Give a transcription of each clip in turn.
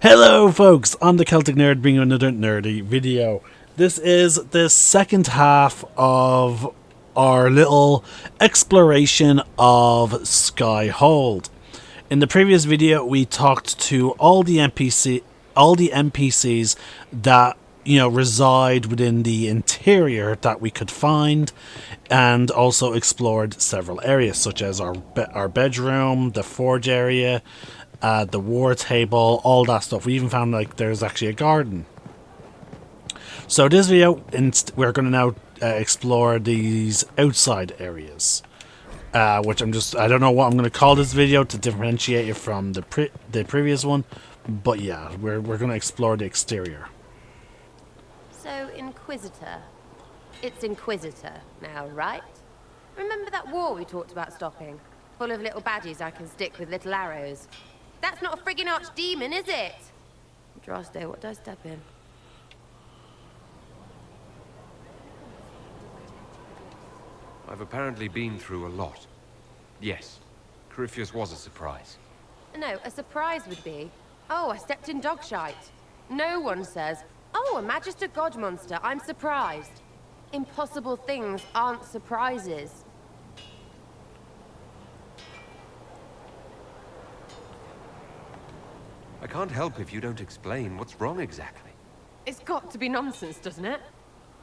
Hello folks, I'm the Celtic Nerd bringing you another nerdy video. This is the second half of our little exploration of Skyhold. In the previous video we talked to all the NPCs that reside within the interior that we could find, and also explored several areas such as our bedroom, the forge area, the war table, all that stuff. We even found there's actually a garden. So this video, we're going to now explore these outside areas, which I don't know what I'm going to call this video to differentiate it from the previous one, but yeah, we're going to explore the exterior. So, Inquisitor. It's Inquisitor now, right? Remember that war we talked about stopping? Full of little baddies I can stick with little arrows. That's not a friggin' archdemon, is it? Droste, what did I step in? I've apparently been through a lot. Yes, Corypheus was a surprise. No, a surprise would be, oh, I stepped in dog shite. No one says, oh, a Magister God monster, I'm surprised. Impossible things aren't surprises. I can't help if you don't explain what's wrong exactly. It's got to be nonsense, doesn't it?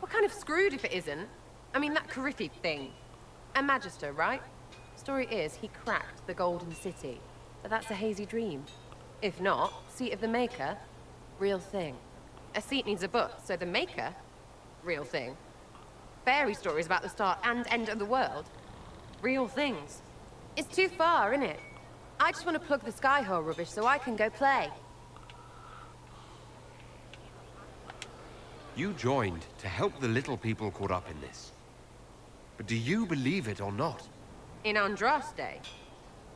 What kind of screwed if it isn't? I mean, that Corypheus thing. A Magister, right? Story is, he cracked the Golden City. But that's a hazy dream. If not, Seat of the Maker, real thing. A seat needs a book, so the Maker, real thing. Fairy stories about the start and end of the world, real things. It's too far, isn't it? I just want to plug the Skyhold rubbish so I can go play. You joined to help the little people caught up in this. But do you believe it or not? In Andraste?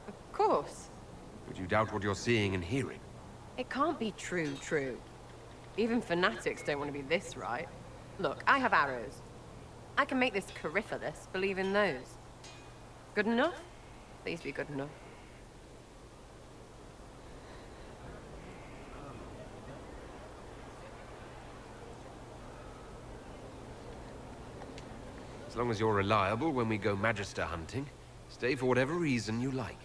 Of course. Would you doubt what you're seeing and hearing? It can't be true. Even fanatics don't want to be this right. Look, I have arrows. I can make this Corypheus believe in those. Good enough? Please be good enough. As long as you're reliable when we go Magister hunting, stay for whatever reason you like.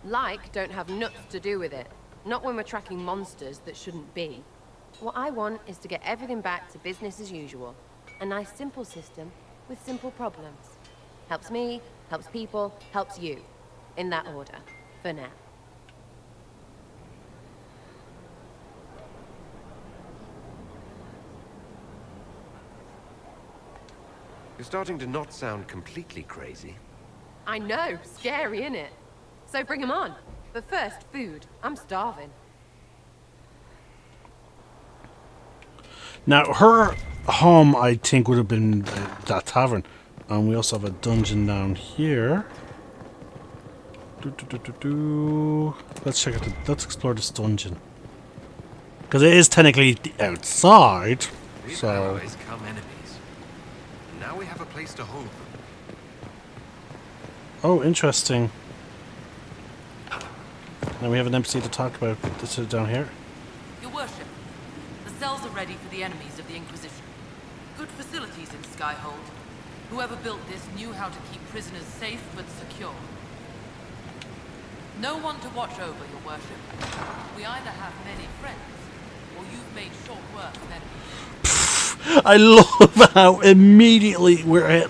Like don't have nuts to do with it. Not when we're tracking monsters that shouldn't be. What I want is to get everything back to business as usual. A nice simple system with simple problems. Helps me, helps people, helps you. In that order, for now. You're starting to not sound completely crazy. I know, scary, innit? So bring 'em on. But first, food. I'm starving. Now, her home, I think, would have been that tavern. And we also have a dungeon down here. Let's check out let's explore this dungeon. Because it is technically outside. These So allies come enemies. Now we have a place to hold them. oh, interesting. Now we have an NPC to talk about. This is down here. Your worship, the cells are ready for the enemies of the Inquisition. Good facilities in Skyhold. Whoever built this knew how to keep prisoners safe but secure. No one to watch over, your worship. We either have many friends, or you've made short work of enemies. I love how immediately we're at,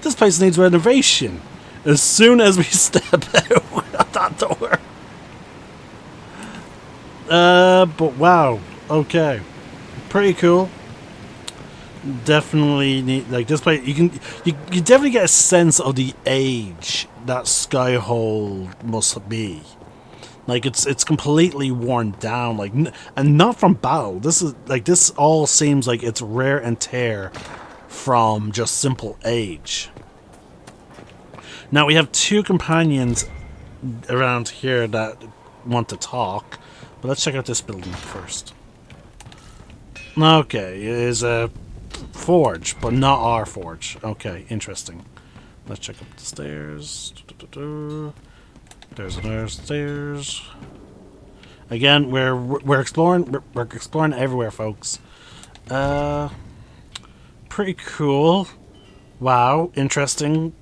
this place needs renovation. As soon as we step out that door. But wow. Okay. Pretty cool. Definitely need, this place, you definitely get a sense of the age that Skyhold must be. It's completely worn down, and not from battle. This all seems like it's wear and tear from just simple age. Now we have two companions around here that want to talk, but let's check out this building first. Okay, it is a forge, but not our forge. Okay, interesting. Let's check up the stairs. There's another stairs. Again, we're exploring. We're exploring everywhere, folks. Pretty cool. Wow, interesting.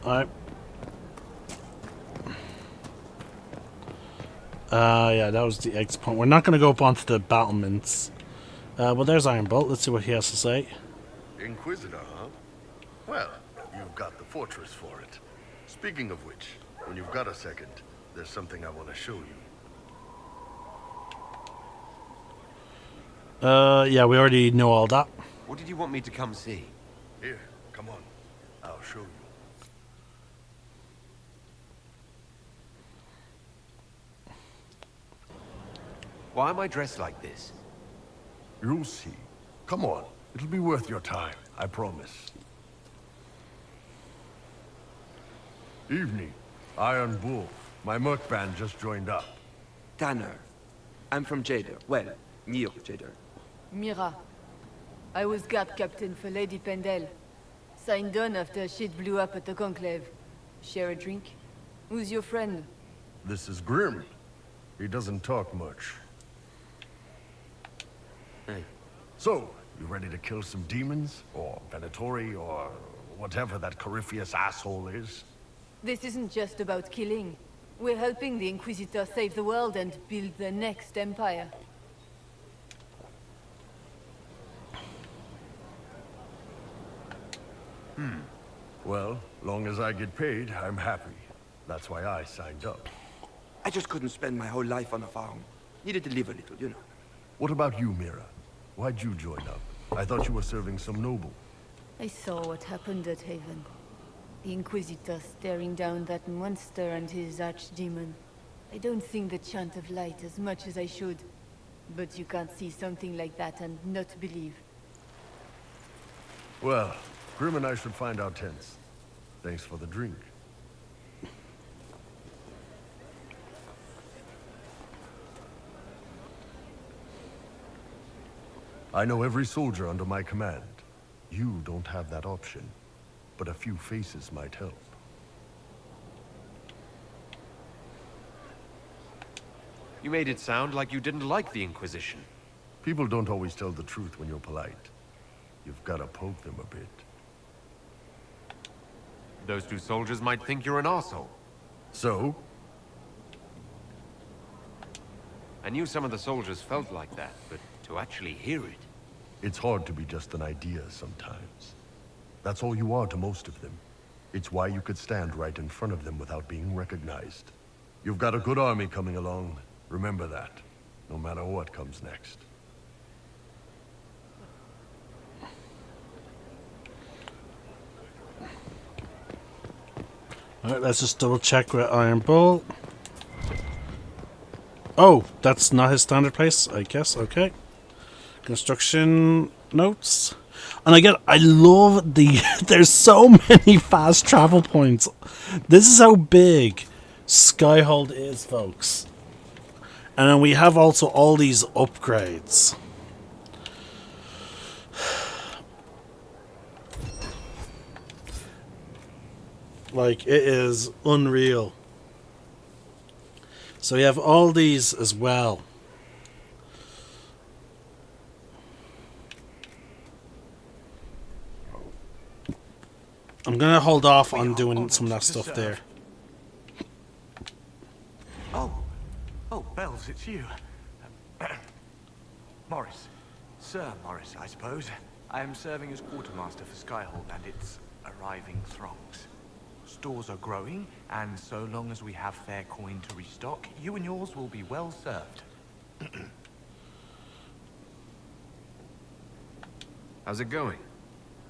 Alright. Yeah, that was the exit point. We're not going to go up onto the battlements. Well, there's Iron Bolt. Let's see what he has to say. Inquisitor, huh? Well, you've got the fortress for it. Speaking of which, when you've got a second, there's something I want to show you. Yeah, we already know all that. What did you want me to come see? Here, come on. I'll show you. Why am I dressed like this? You'll see. Come on. It'll be worth your time, I promise. Evening. Iron Bull. My merc band just joined up. Tanner. I'm from Jader. Well, near Jader. Mira. I was guard captain for Lady Pendel. Signed on after shit blew up at the Conclave. Share a drink? Who's your friend? This is Grim. He doesn't talk much. Hey. So, you ready to kill some demons? Or Venatori, or whatever that Corypheus asshole is? This isn't just about killing. We're helping the Inquisitor save the world and build the next empire. Well, long as I get paid, I'm happy. That's why I signed up. I just couldn't spend my whole life on a farm. Needed to live a little, you know. What about you, Mira? Why'd you join up? I thought you were serving some noble. I saw what happened at Haven. The Inquisitor staring down that monster and his archdemon. I don't think the chant of light as much as I should. But you can't see something like that and not believe. Well, Grim and I should find our tents. Thanks for the drink. I know every soldier under my command. You don't have that option, but a few faces might help. You made it sound like you didn't like the Inquisition. People don't always tell the truth when you're polite. You've got to poke them a bit. Those two soldiers might think you're an arsehole. So? I knew some of the soldiers felt like that, but to actually hear it... It's hard to be just an idea sometimes. That's all you are to most of them. It's why you could stand right in front of them without being recognized. You've got a good army coming along. Remember that, no matter what comes next. Alright, let's just double check with Iron Bull. Oh, that's not his standard place, I guess. Okay. Construction notes. And again, I love the... There's so many fast travel points. This is how big Skyhold is, folks. And then we have also all these upgrades. Like, it is unreal. So we have all these as well. I'm going to hold off on doing some of that stuff there. Oh, Bells, it's you. Morris. Sir Morris, I suppose. I am serving as quartermaster for Skyhold and its arriving throngs. Stores are growing, and so long as we have fair coin to restock, you and yours will be well served. How's it going?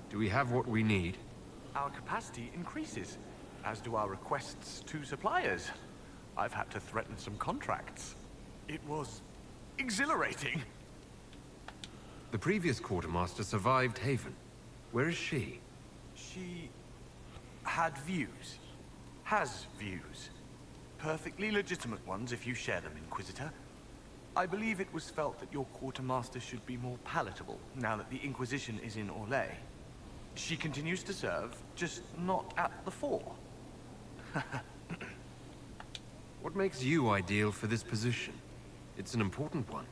Do we have what we need? Our capacity increases, as do our requests to suppliers. I've had to threaten some contracts. It was exhilarating. The previous quartermaster survived Haven. Where is she? She had views. Has views. Perfectly legitimate ones if you share them, Inquisitor. I believe it was felt that your quartermaster should be more palatable now that the Inquisition is in Orlais. She continues to serve, just not at the fore. What makes you ideal for this position? It's an important one.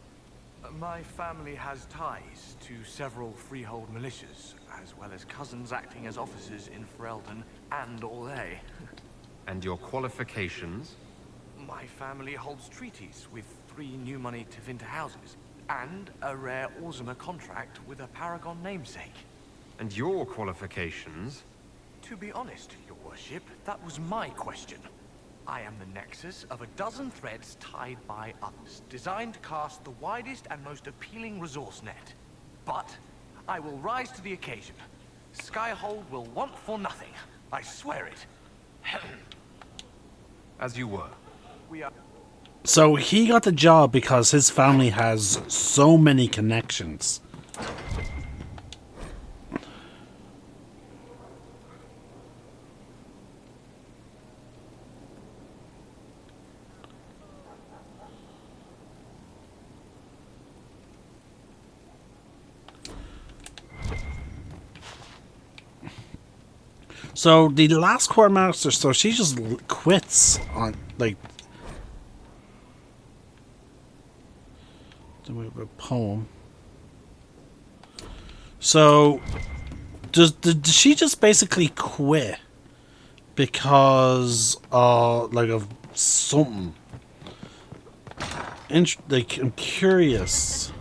My family has ties to several freehold militias, as well as cousins acting as officers in Ferelden and Orlais. And your qualifications? My family holds treaties with 3 new money Tevinter houses, and a rare Orzuma contract with a Paragon namesake. And your qualifications? To be honest, your worship, that was my question. I am the nexus of a dozen threads tied by others, designed to cast the widest and most appealing resource net. But I will rise to the occasion. Skyhold will want for nothing. I swear it. As you were. We are... So he got the job because his family has so many connections. So the last quartermaster, so she just quits on like a poem. So did she just basically quit because like of something? Like I'm curious.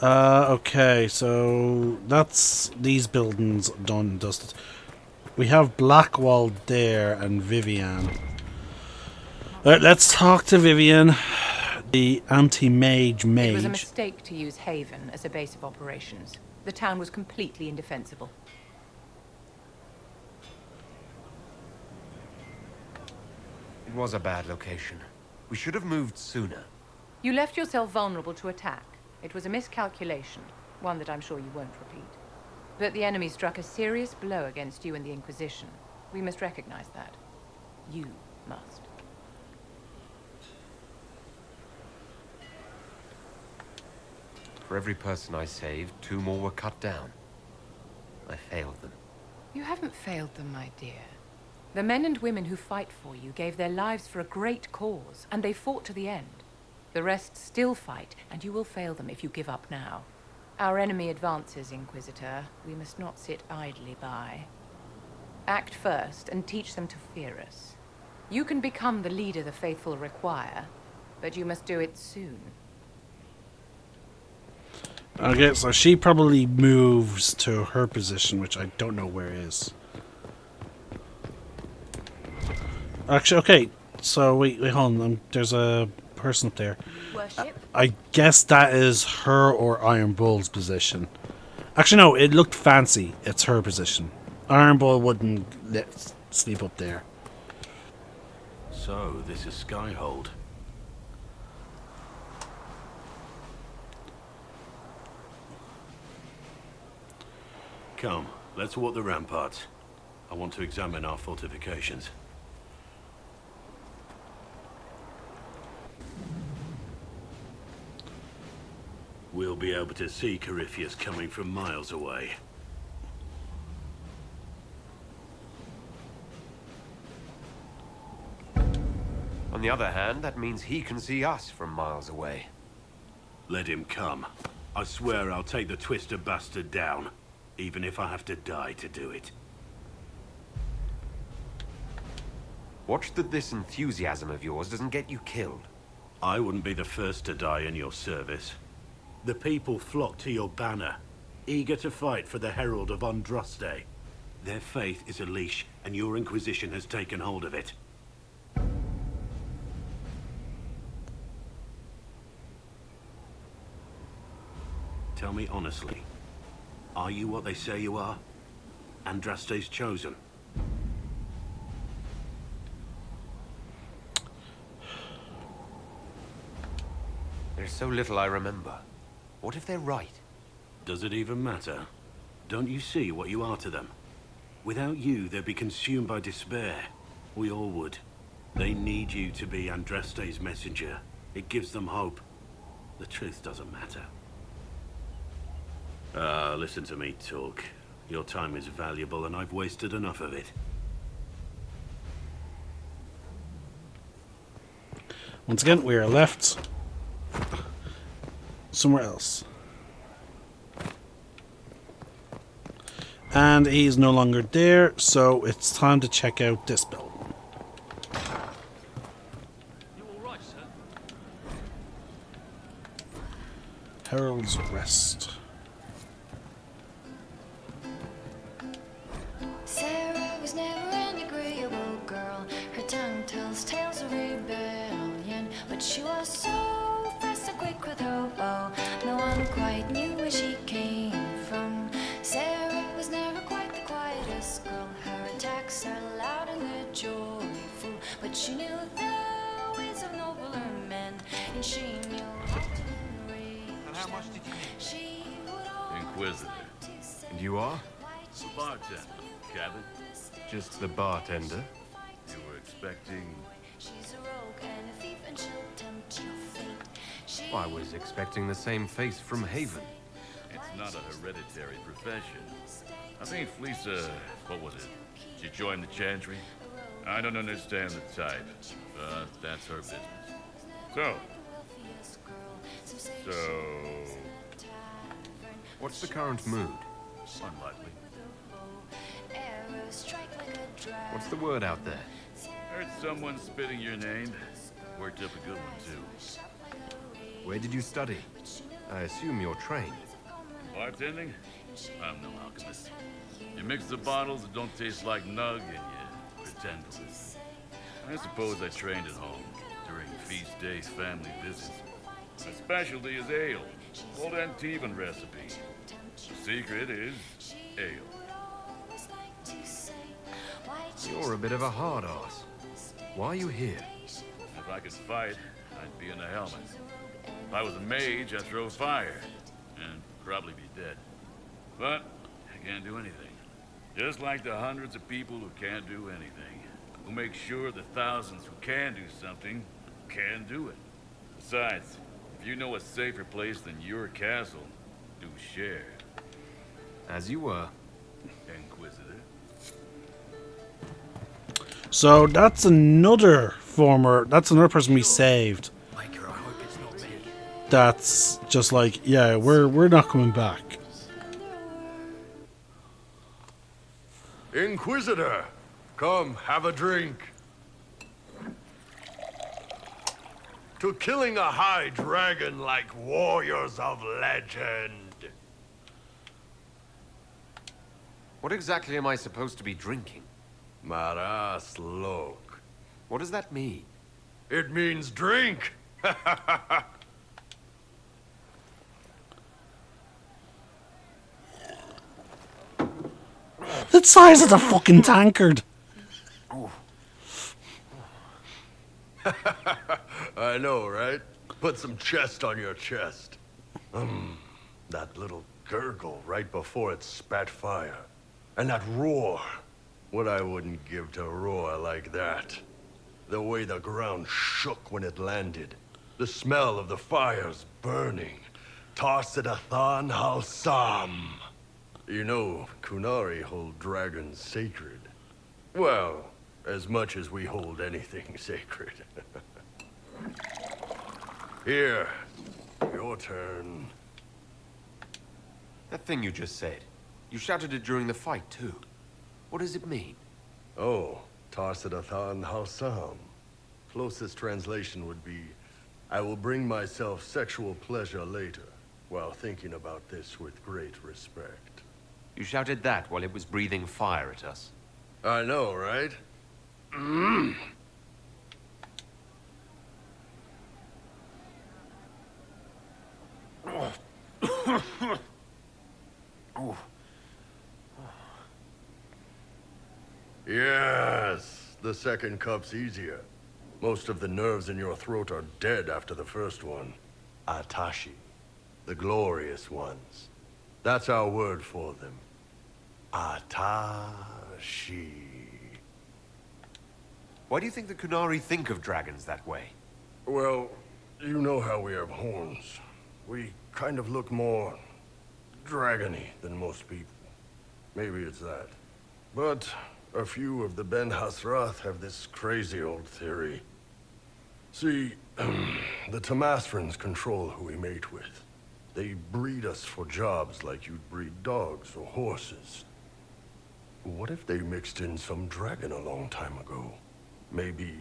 Okay, so that's these buildings done and dusted. We have Blackwall there and Vivian. Let's talk to Vivian, the anti-mage mage. It was a mistake to use Haven as a base of operations. The town was completely indefensible. It was a bad location. We should have moved sooner. You left yourself vulnerable to attack. It was a miscalculation, one that I'm sure you won't repeat. But the enemy struck a serious blow against you and the Inquisition. We must recognize that. You must. For every person I saved, 2 more were cut down. I failed them. You haven't failed them, my dear. The men and women who fight for you gave their lives for a great cause, and they fought to the end. The rest still fight, and you will fail them if you give up now. Our enemy advances, Inquisitor. We must not sit idly by. Act first, and teach them to fear us. You can become the leader the faithful require, but you must do it soon. Okay, so she probably moves to her position, which I don't know where is. Actually, okay, so wait, hold on. There's a person up there. Worship? I guess that is her or Iron Bull's position. Actually, no, it looked fancy. It's her position. Iron Bull wouldn't sleep up there. So, this is Skyhold. Come, let's walk the ramparts. I want to examine our fortifications. We'll be able to see Corypheus coming from miles away. On the other hand, that means he can see us from miles away. Let him come. I swear I'll take the twisted bastard down, even if I have to die to do it. Watch that this enthusiasm of yours doesn't get you killed. I wouldn't be the first to die in your service. The people flock to your banner, eager to fight for the Herald of Andraste. Their faith is a leash, and your Inquisition has taken hold of it. Tell me honestly, are you what they say you are? Andraste's chosen? There's so little I remember. What if they're right? Does it even matter? Don't you see what you are to them? Without you, they'd be consumed by despair. We all would. They need you to be Andraste's messenger. It gives them hope. The truth doesn't matter. Listen to me talk. Your time is valuable and I've wasted enough of it. Once again, we are left somewhere else. And he's no longer there, so it's time to check out this building. You all right, sir? Herald's Rest. Sarah was never an agreeable girl. Her tongue tells tales of rebellion, but she was so fast and quick with her bow. No one quite knew where she came from. Sarah was never quite the quietest girl. Her attacks are loud and they're joyful, but she knew the ways of nobler men, and she knew how to rage. And how much did you need? She would always Inquisitor. like to say And you are? The bartender, Cabin. Just the bartender? You were expecting... she's a rogue and a thief, and she'll tempt your fate. I was expecting the same face from Haven. It's not a hereditary profession. I think Fleesa, what was it? She joined the Chantry? I don't understand the type, but that's her business. So, What's the current mood? Unlikely. What's the word out there? heard someone spitting your name. Worked up a good one, too. Where did you study? I assume you're trained. Bartending? I'm no alchemist. You mix the bottles that don't taste like nug, and you pretend to listen. I suppose I trained at home, during feast days, family visits. My specialty is ale, old Antivan recipe. The secret is ale. You're a bit of a hard ass. Why are you here? If I could fight, I'd be in a helmet. If I was a mage, I'd throw fire, and probably be dead. But I can't do anything. Just like the hundreds of people who can't do anything, who make sure the thousands who can do something can do it. Besides, if you know a safer place than your castle, do share. As you were. Inquisitor. So that's another person we saved. Micah, I hope it's not me. That's just like, yeah, we're not coming back. Inquisitor, come, have a drink. To killing a high dragon like warriors of legend. What exactly am I supposed to be drinking? Maras lok. What does that mean? It means drink. The size of the fucking tankard. I know, right? Put some chest on your chest. That little gurgle right before it spat fire. And that roar. What I wouldn't give to roar like that. The way the ground shook when it landed. The smell of the fires burning. Tarsidathan Halsam. You know, Kunari hold dragons sacred. Well, as much as we hold anything sacred. Here, your turn. That thing you just said. You shouted it during the fight, too. What does it mean? Oh, Tarsidathan Halsam. Closest translation would be, I will bring myself sexual pleasure later, while thinking about this with great respect. You shouted that while it was breathing fire at us. I know, right? Yes, the second cup's easier. Most of the nerves in your throat are dead after the first one. Atashi, the glorious ones. That's our word for them. Atashi. Why do you think the Kunari think of dragons that way? Well, you know how we have horns. We kind of look more dragony than most people. Maybe it's that. But a few of the Ben Hasrath have this crazy old theory. See, the Tamasrans control who we mate with. They breed us for jobs like you'd breed dogs or horses. What if they mixed in some dragon a long time ago? Maybe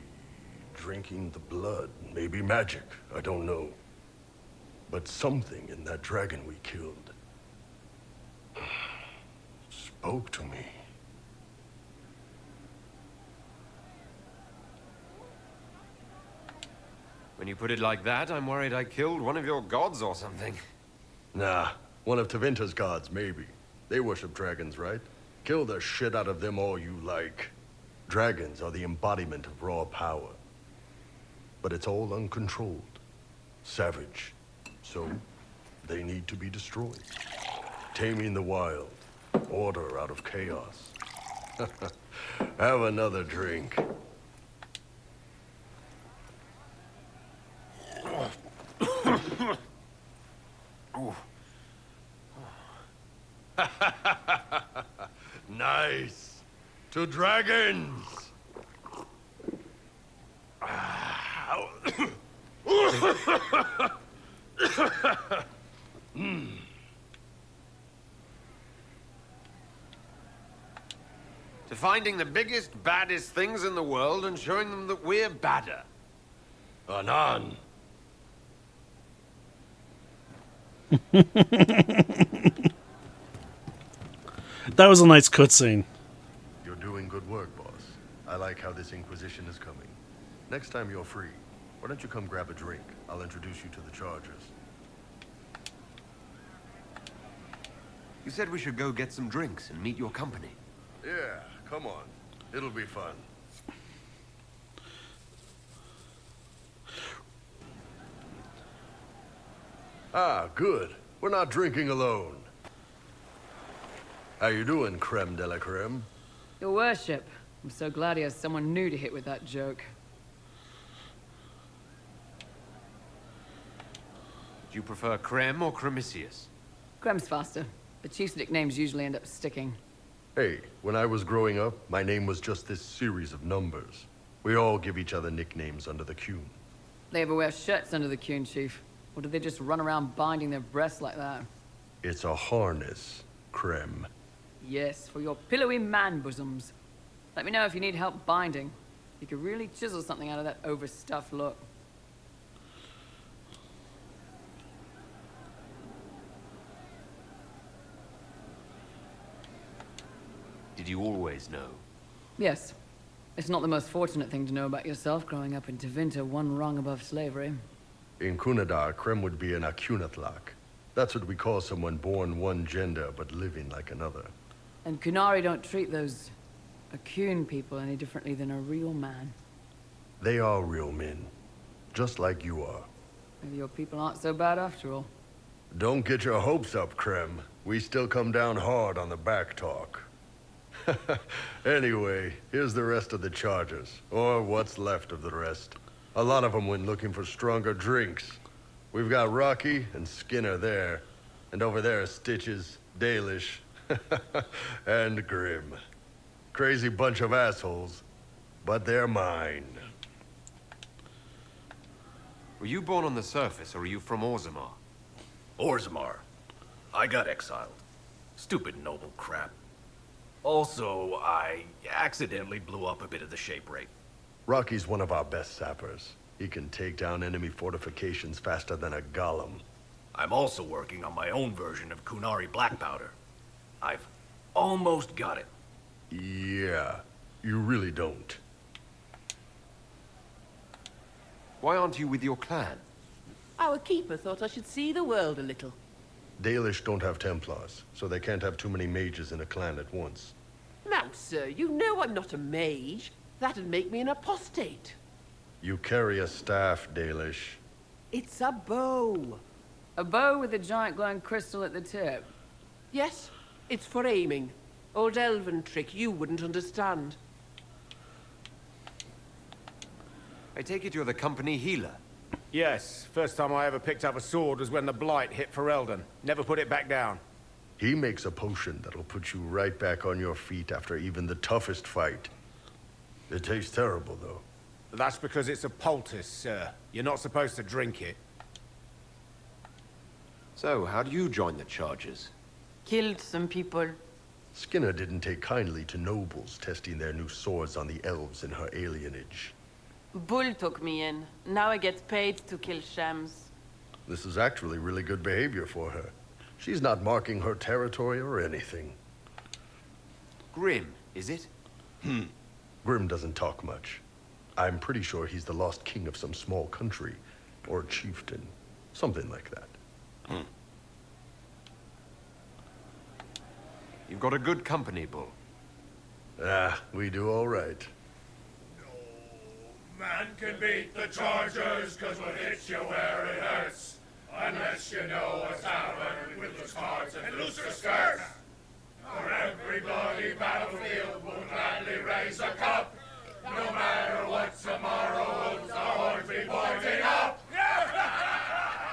drinking the blood, maybe magic, I don't know. But something in that dragon we killed spoke to me. When you put it like that, I'm worried I killed one of your gods or something. Nah, one of Tevinter's gods, maybe. They worship dragons, right? Kill the shit out of them all you like. Dragons are the embodiment of raw power. But it's all uncontrolled. Savage. So, they need to be destroyed. Taming the wild. Order out of chaos. Have another drink. Nice. To dragons. To finding the biggest, baddest things in the world and showing them that we're badder. Anan. That was a nice cutscene. You're doing good work, boss. I like how this Inquisition is coming. Next time you're free, why don't you come grab a drink? I'll introduce you to the Chargers. You said we should go get some drinks and meet your company. Yeah, come on. It'll be fun. Ah, good. We're not drinking alone. How you doing, creme de la creme? Your worship. I'm so glad he has someone new to hit with that joke. Do you prefer Creme or Cremisius? Crem's faster. The chief's nicknames usually end up sticking. Hey, when I was growing up, my name was just this series of numbers. We all give each other nicknames under the Qun. They ever wear shirts under the Qun, Chief? Or do they just run around binding their breasts like that? It's a harness, creme. Yes, for your pillowy man bosoms. Let me know if you need help binding. You could really chisel something out of that overstuffed look. Did you always know? Yes. It's not the most fortunate thing to know about yourself growing up in Tevinter, one rung above slavery. In Kunadar, creme would be an Akunatlak. That's what we call someone born one gender but living like another. And Kunari don't treat those Akun people any differently than a real man. They are real men, just like you are. Maybe your people aren't so bad after all. Don't get your hopes up, Creme. We still come down hard on the back talk. Anyway, here's the rest of the Chargers, or what's left of the rest. A lot of them went looking for stronger drinks. We've got Rocky and Skinner there, and over there are Stitches, Dalish, and Grim. Crazy bunch of assholes, but they're mine. Were you born on the surface, or are you from Orzammar? Orzammar. I got exiled. Stupid noble crap. Also, I accidentally blew up a bit of the shape rate. Rocky's one of our best sappers. He can take down enemy fortifications faster than a golem. I'm also working on my own version of Kunari black powder. I've almost got it. Yeah, you really don't. Why aren't you with your clan? Our keeper thought I should see the world a little. Dalish don't have Templars, so they can't have too many mages in a clan at once. Now, sir, you know I'm not a mage. That'd make me an apostate. You carry a staff, Dalish. It's a bow. A bow with a giant glowing crystal at the tip. Yes, it's for aiming. Old elven trick you wouldn't understand. I take it you're the company healer. Yes, first time I ever picked up a sword was when the Blight hit Ferelden. Never put it back down. He makes a potion that'll put you right back on your feet after even the toughest fight. It tastes terrible, though. That's because it's a poultice, sir. You're not supposed to drink it. So, how do you join the charges? Killed some people. Skinner didn't take kindly to nobles testing their new swords on the elves in her alienage. Bull took me in. Now I get paid to kill shams. This is actually really good behavior for her. She's not marking her territory or anything. Grim, is it? Grim doesn't talk much. I'm pretty sure he's the lost king of some small country, or chieftain, something like that. You've got a good company, Bull. Ah, we do all right. Man can beat the Chargers, cause what hits you where it hurts. Unless you know what's happened with loose cards and looser skirts. For every bloody battlefield will gladly raise a cup. No matter what tomorrow holds, our horns be pointing up.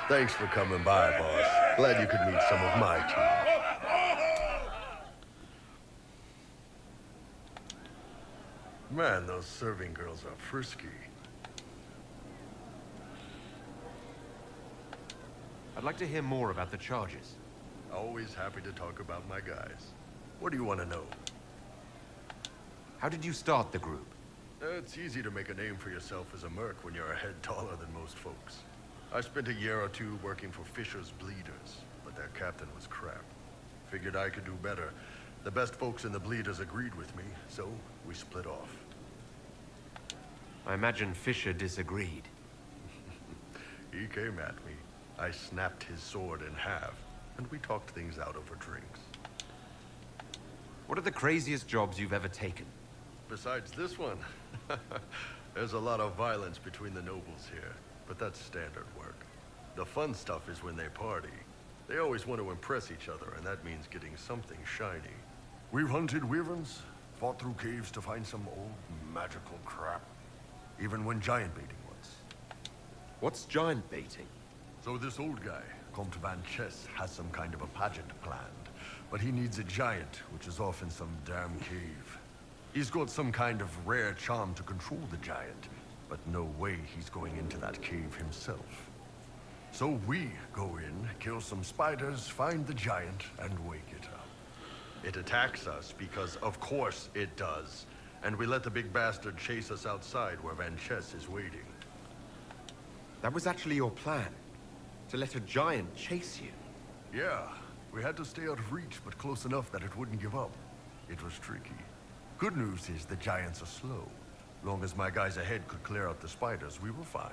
Thanks for coming by, boss. Glad you could meet some of my team. Man, those serving girls are frisky. I'd like to hear more about the charges. Always happy to talk about my guys. What do you want to know? How did you start the group? It's easy to make a name for yourself as a merc when you're a head taller than most folks. I spent a year or two working for Fisher's Bleeders, but their captain was crap. Figured I could do better. The best folks in the Bleeders agreed with me, so we split off. I imagine Fisher disagreed. He came at me. I snapped his sword in half, and we talked things out over drinks. What are the craziest jobs you've ever taken? Besides this one, there's a lot of violence between the nobles here, but that's standard work. The fun stuff is when they party. They always want to impress each other, and that means getting something shiny. We've hunted wyverns, fought through caves to find some old magical crap. Even when giant baiting was. What's giant baiting? So this old guy, Comte Van Chess, has some kind of a pageant planned. But he needs a giant, which is off in some damn cave. He's got some kind of rare charm to control the giant, but no way he's going into that cave himself. So we go in, kill some spiders, find the giant, and wake it up. It attacks us because, of course, it does. And we let the big bastard chase us outside where Van Chess is waiting. That was actually your plan? To let a giant chase you? Yeah. We had to stay out of reach, but close enough that it wouldn't give up. It was tricky. Good news is the giants are slow. Long as my guys ahead could clear out the spiders, we were fine.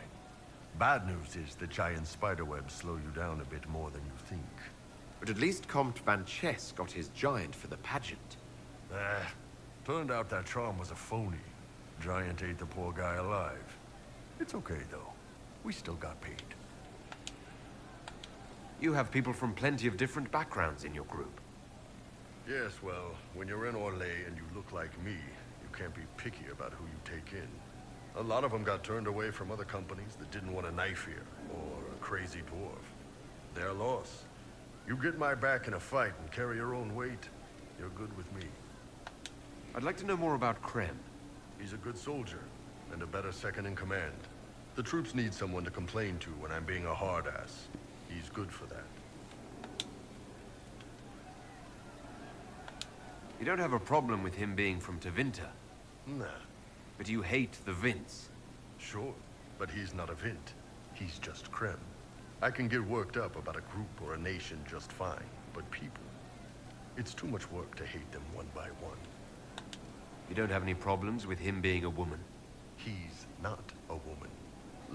Bad news is the giant spiderwebs slow you down a bit more than you think. But at least Comte Van Chess got his giant for the pageant. Turned out that charm was a phony. Giant ate the poor guy alive. It's okay, though. We still got paid. You have people from plenty of different backgrounds in your group. Yes, well, when you're in Orlais and you look like me, you can't be picky about who you take in. A lot of them got turned away from other companies that didn't want a knife here, or a crazy dwarf. Their loss. You get my back in a fight and carry your own weight, you're good with me. I'd like to know more about Krem. He's a good soldier, and a better second in command. The troops need someone to complain to when I'm being a hard-ass. He's good for that. You don't have a problem with him being from Tevinter? Nah. But you hate the Vince? Sure, but he's not a Vint. He's just Krem. I can get worked up about a group or a nation just fine, but people... It's too much work to hate them one by one. You don't have any problems with him being a woman? He's not a woman.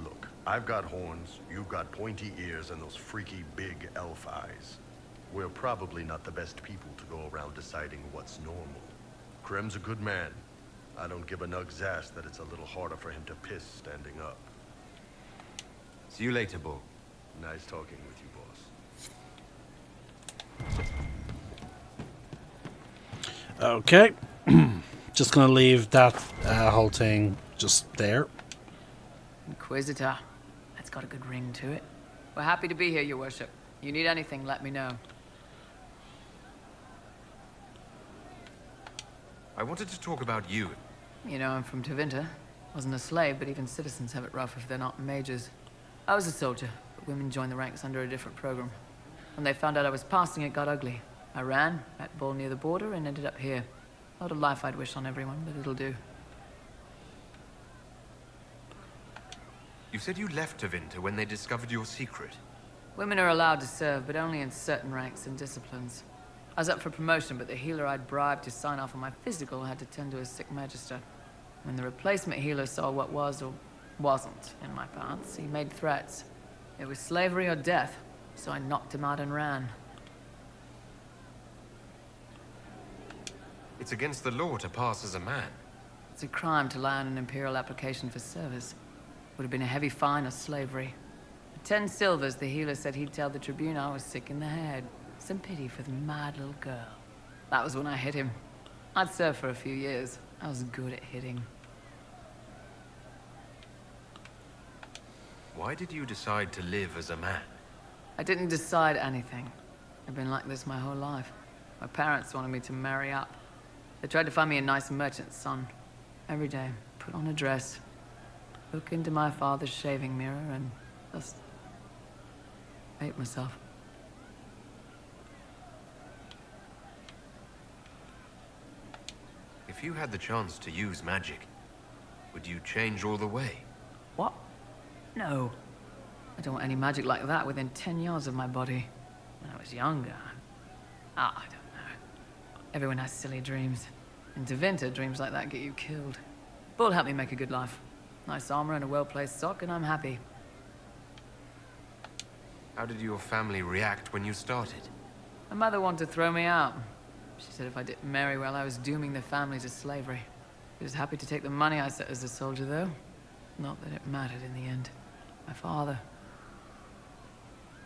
Look, I've got horns, you've got pointy ears, and those freaky big elf eyes. We're probably not the best people to go around deciding what's normal. Krem's a good man. I don't give a nug's ass that it's a little harder for him to piss standing up. See you later, Bull. Nice talking with you, boss. Okay. Just gonna leave that whole thing just there. Inquisitor. That's got a good ring to it. We're happy to be here, your worship. You need anything, let me know. I wanted to talk about you. You know I'm from Tevinter. Wasn't a slave, but even citizens have it rough if they're not mages. I was a soldier, but women joined the ranks under a different program. When they found out I was passing, it got ugly. I ran, met Bull near the border, and ended up here. Not a life I'd wish on everyone, but it'll do. You said you left Tevinter when they discovered your secret. Women are allowed to serve, but only in certain ranks and disciplines. I was up for promotion, but the healer I'd bribed to sign off on my physical had to tend to a sick magister. When the replacement healer saw what was or wasn't in my paths, he made threats. It was slavery or death, so I knocked him out and ran. It's against the law to pass as a man. It's a crime to lie on an Imperial application for service. Would have been a heavy fine or slavery. For 10 silvers, the healer said he'd tell the Tribune I was sick in the head. Some pity for the mad little girl. That was when I hit him. I'd served for a few years. I was good at hitting. Why did you decide to live as a man? I didn't decide anything. I've been like this my whole life. My parents wanted me to marry up. They tried to find me a nice merchant's son. Every day, put on a dress, look into my father's shaving mirror, and just hate myself. If you had the chance to use magic, would you change all the way? What? No. I don't want any magic like that within 10 yards of my body. When I was younger, I don't know. Everyone has silly dreams. In Tevinter, dreams like that get you killed. Bull helped me make a good life. Nice armor and a well-placed sock, and I'm happy. How did your family react when you started? My mother wanted to throw me out. She said if I didn't marry well, I was dooming the family to slavery. She was happy to take the money I set as a soldier, though. Not that it mattered in the end. My father.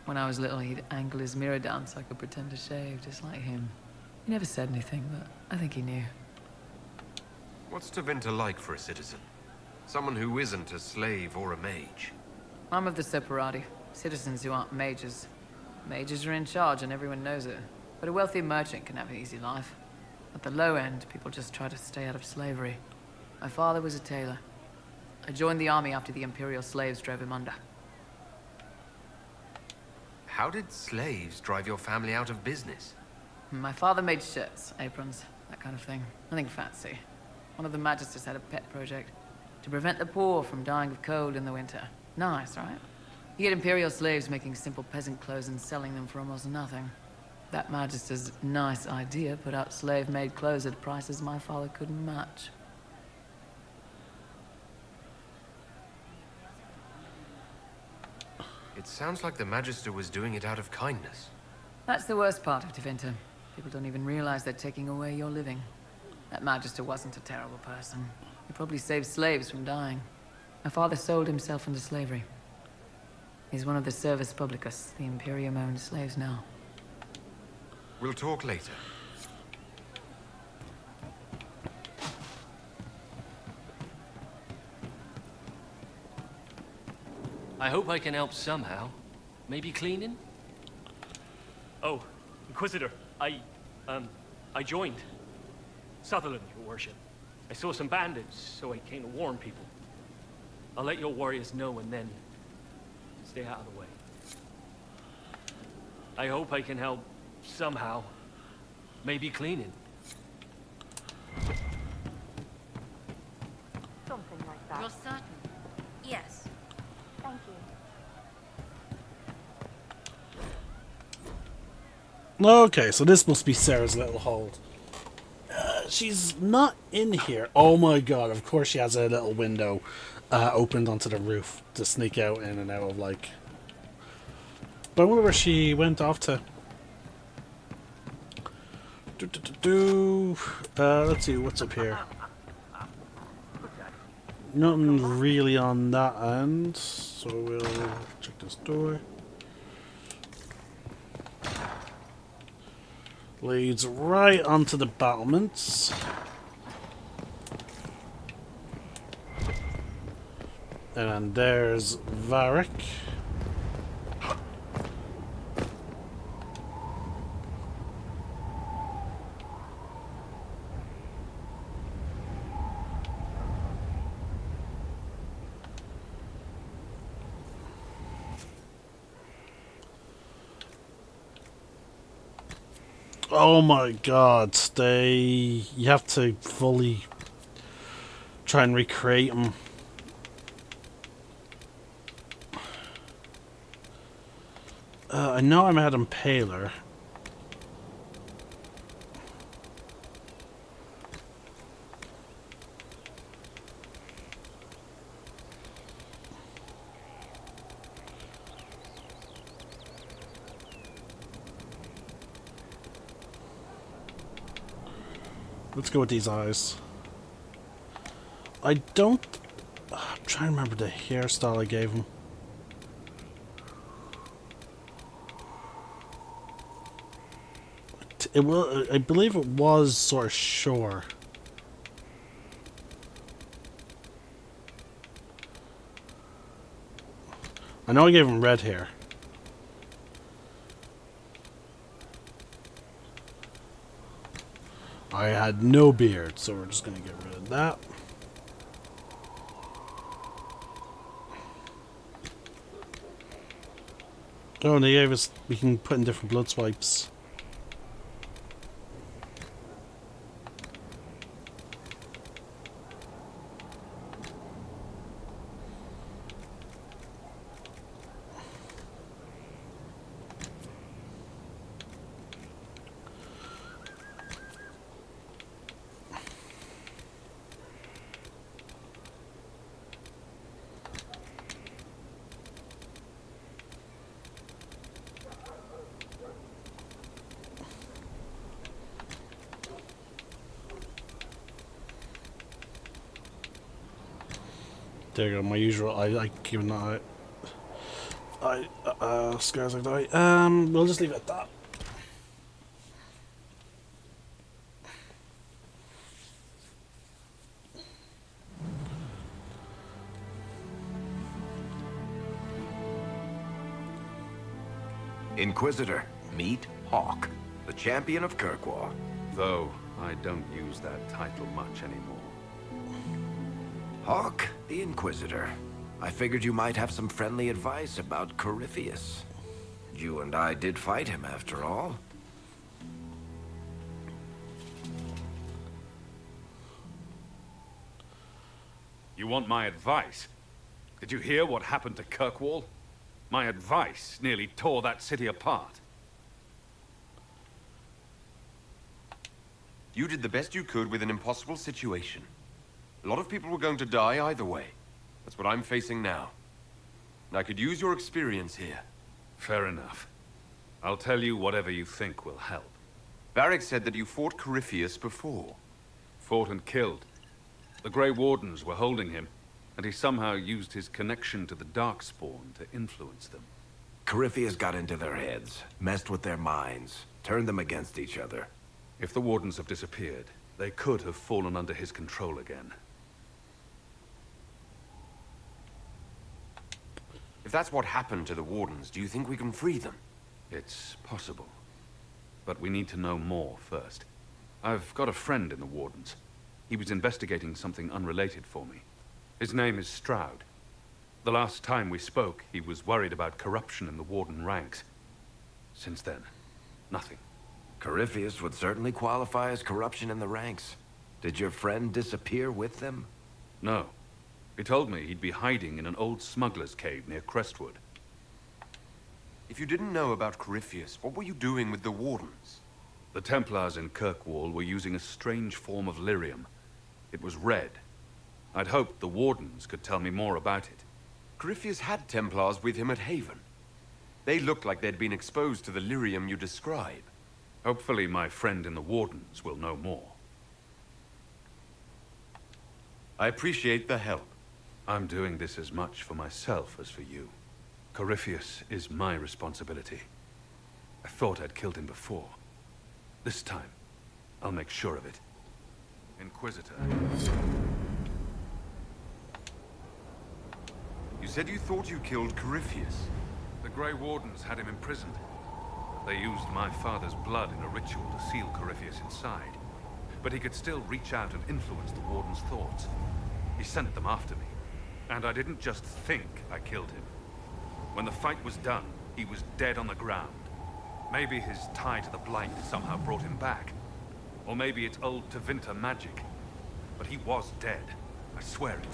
When I was little, he'd angle his mirror down so I could pretend to shave, just like him. He never said anything, but I think he knew. What's Tevinter like for a citizen? Someone who isn't a slave or a mage? I'm of the Separati, citizens who aren't mages. Mages are in charge and everyone knows it. But a wealthy merchant can have an easy life. At the low end, people just try to stay out of slavery. My father was a tailor. I joined the army after the Imperial slaves drove him under. How did slaves drive your family out of business? My father made shirts, aprons, that kind of thing. Nothing fancy. One of the magisters had a pet project to prevent the poor from dying of cold in the winter. Nice, right? You get Imperial slaves making simple peasant clothes and selling them for almost nothing. That magister's nice idea put out slave-made clothes at prices my father couldn't match. It sounds like the Magister was doing it out of kindness. That's the worst part of Tevinter. People don't even realize they're taking away your living. That Magister wasn't a terrible person. He probably saved slaves from dying. My father sold himself into slavery. He's one of the Servus Publicus, the Imperium-owned slaves now. We'll talk later. I hope I can help somehow. Maybe cleaning? Oh, Inquisitor, I joined. Sutherland, your worship. I saw some bandits, so I came to warn people. I'll let your warriors know and then stay out of the way. I hope I can help somehow. Maybe cleaning. Something like that. You're certain? Yes. Thank you. Okay, so this must be Sarah's little hold. She's not in here. Oh my god, of course she has a little window opened onto the roof to sneak out in and out of, like... But I wonder where she went off to. Let's see, what's up here? Nothing really on that end, so we'll check this door. Leads right onto the battlements. And there's Varric. Oh my god, you have to fully try and recreate them. I know I made him paler. Let's go with these eyes. I don't... I'm trying to remember the hairstyle I gave him. It will, I believe it was sort of shore. I know I gave him red hair. I had no beard, so we're just gonna get rid of that. Oh, and they gave us, we can put in different blood swipes. There you go, my usual, I keep an eye. Scars like that. We'll just leave it at that. Inquisitor, meet Hawk, the champion of Kirkwall. Though I don't use that title much anymore. Hawk, the Inquisitor. I figured you might have some friendly advice about Corypheus. You and I did fight him, after all. You want my advice? Did you hear what happened to Kirkwall? My advice nearly tore that city apart. You did the best you could with an impossible situation. A lot of people were going to die either way. That's what I'm facing now. And I could use your experience here. Fair enough. I'll tell you whatever you think will help. Varric said that you fought Corypheus before. Fought and killed. The Grey Wardens were holding him, and he somehow used his connection to the Darkspawn to influence them. Corypheus got into their heads, messed with their minds, turned them against each other. If the Wardens have disappeared, they could have fallen under his control again. If that's what happened to the Wardens, do you think we can free them? It's possible. But we need to know more first. I've got a friend in the Wardens. He was investigating something unrelated for me. His name is Stroud. The last time we spoke, he was worried about corruption in the Warden ranks. Since then, nothing. Corypheus would certainly qualify as corruption in the ranks. Did your friend disappear with them? No. He told me he'd be hiding in an old smuggler's cave near Crestwood. If you didn't know about Corypheus, what were you doing with the Wardens? The Templars in Kirkwall were using a strange form of lyrium. It was red. I'd hoped the Wardens could tell me more about it. Corypheus had Templars with him at Haven. They looked like they'd been exposed to the lyrium you describe. Hopefully my friend in the Wardens will know more. I appreciate the help. I'm doing this as much for myself as for you. Corypheus is my responsibility. I thought I'd killed him before. This time, I'll make sure of it. Inquisitor. You said you thought you killed Corypheus. The Grey Wardens had him imprisoned. They used my father's blood in a ritual to seal Corypheus inside. But he could still reach out and influence the Warden's thoughts. He sent them after me. And I didn't just think I killed him. When the fight was done, he was dead on the ground. Maybe his tie to the Blight somehow brought him back. Or maybe it's old Tevinter magic. But he was dead. I swear it.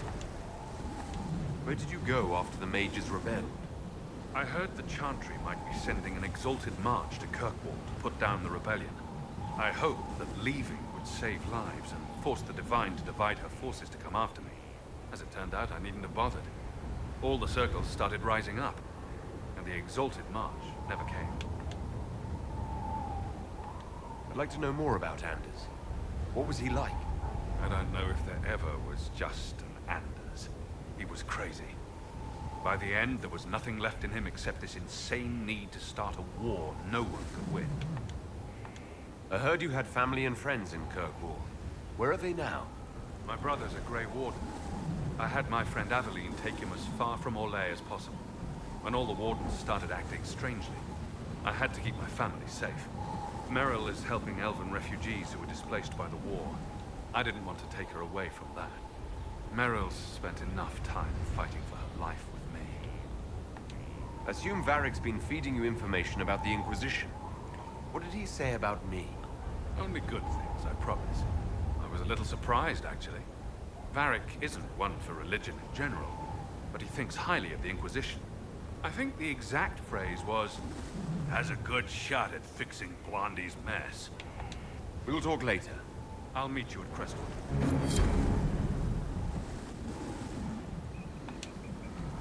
Where did you go after the mages rebelled? I heard the Chantry might be sending an exalted march to Kirkwall to put down the rebellion. I hoped that leaving would save lives and force the Divine to divide her forces to come after me. As it turned out, I needn't have bothered. All the circles started rising up, and the exalted march never came. I'd like to know more about Anders. What was he like? I don't know if there ever was just an Anders. He was crazy. By the end, there was nothing left in him except this insane need to start a war no one could win. I heard you had family and friends in Kirkwall. Where are they now? My brother's a Grey Warden. I had my friend Aveline take him as far from Orlais as possible. When all the Wardens started acting strangely, I had to keep my family safe. Meryl is helping elven refugees who were displaced by the war. I didn't want to take her away from that. Meryl's spent enough time fighting for her life with me. Assume Varric's been feeding you information about the Inquisition. What did he say about me? Only good things, I promise. I was a little surprised, actually. Varric isn't one for religion in general, but he thinks highly of the Inquisition. I think the exact phrase was, has a good shot at fixing Blondie's mess. We'll talk later. I'll meet you at Crestwood.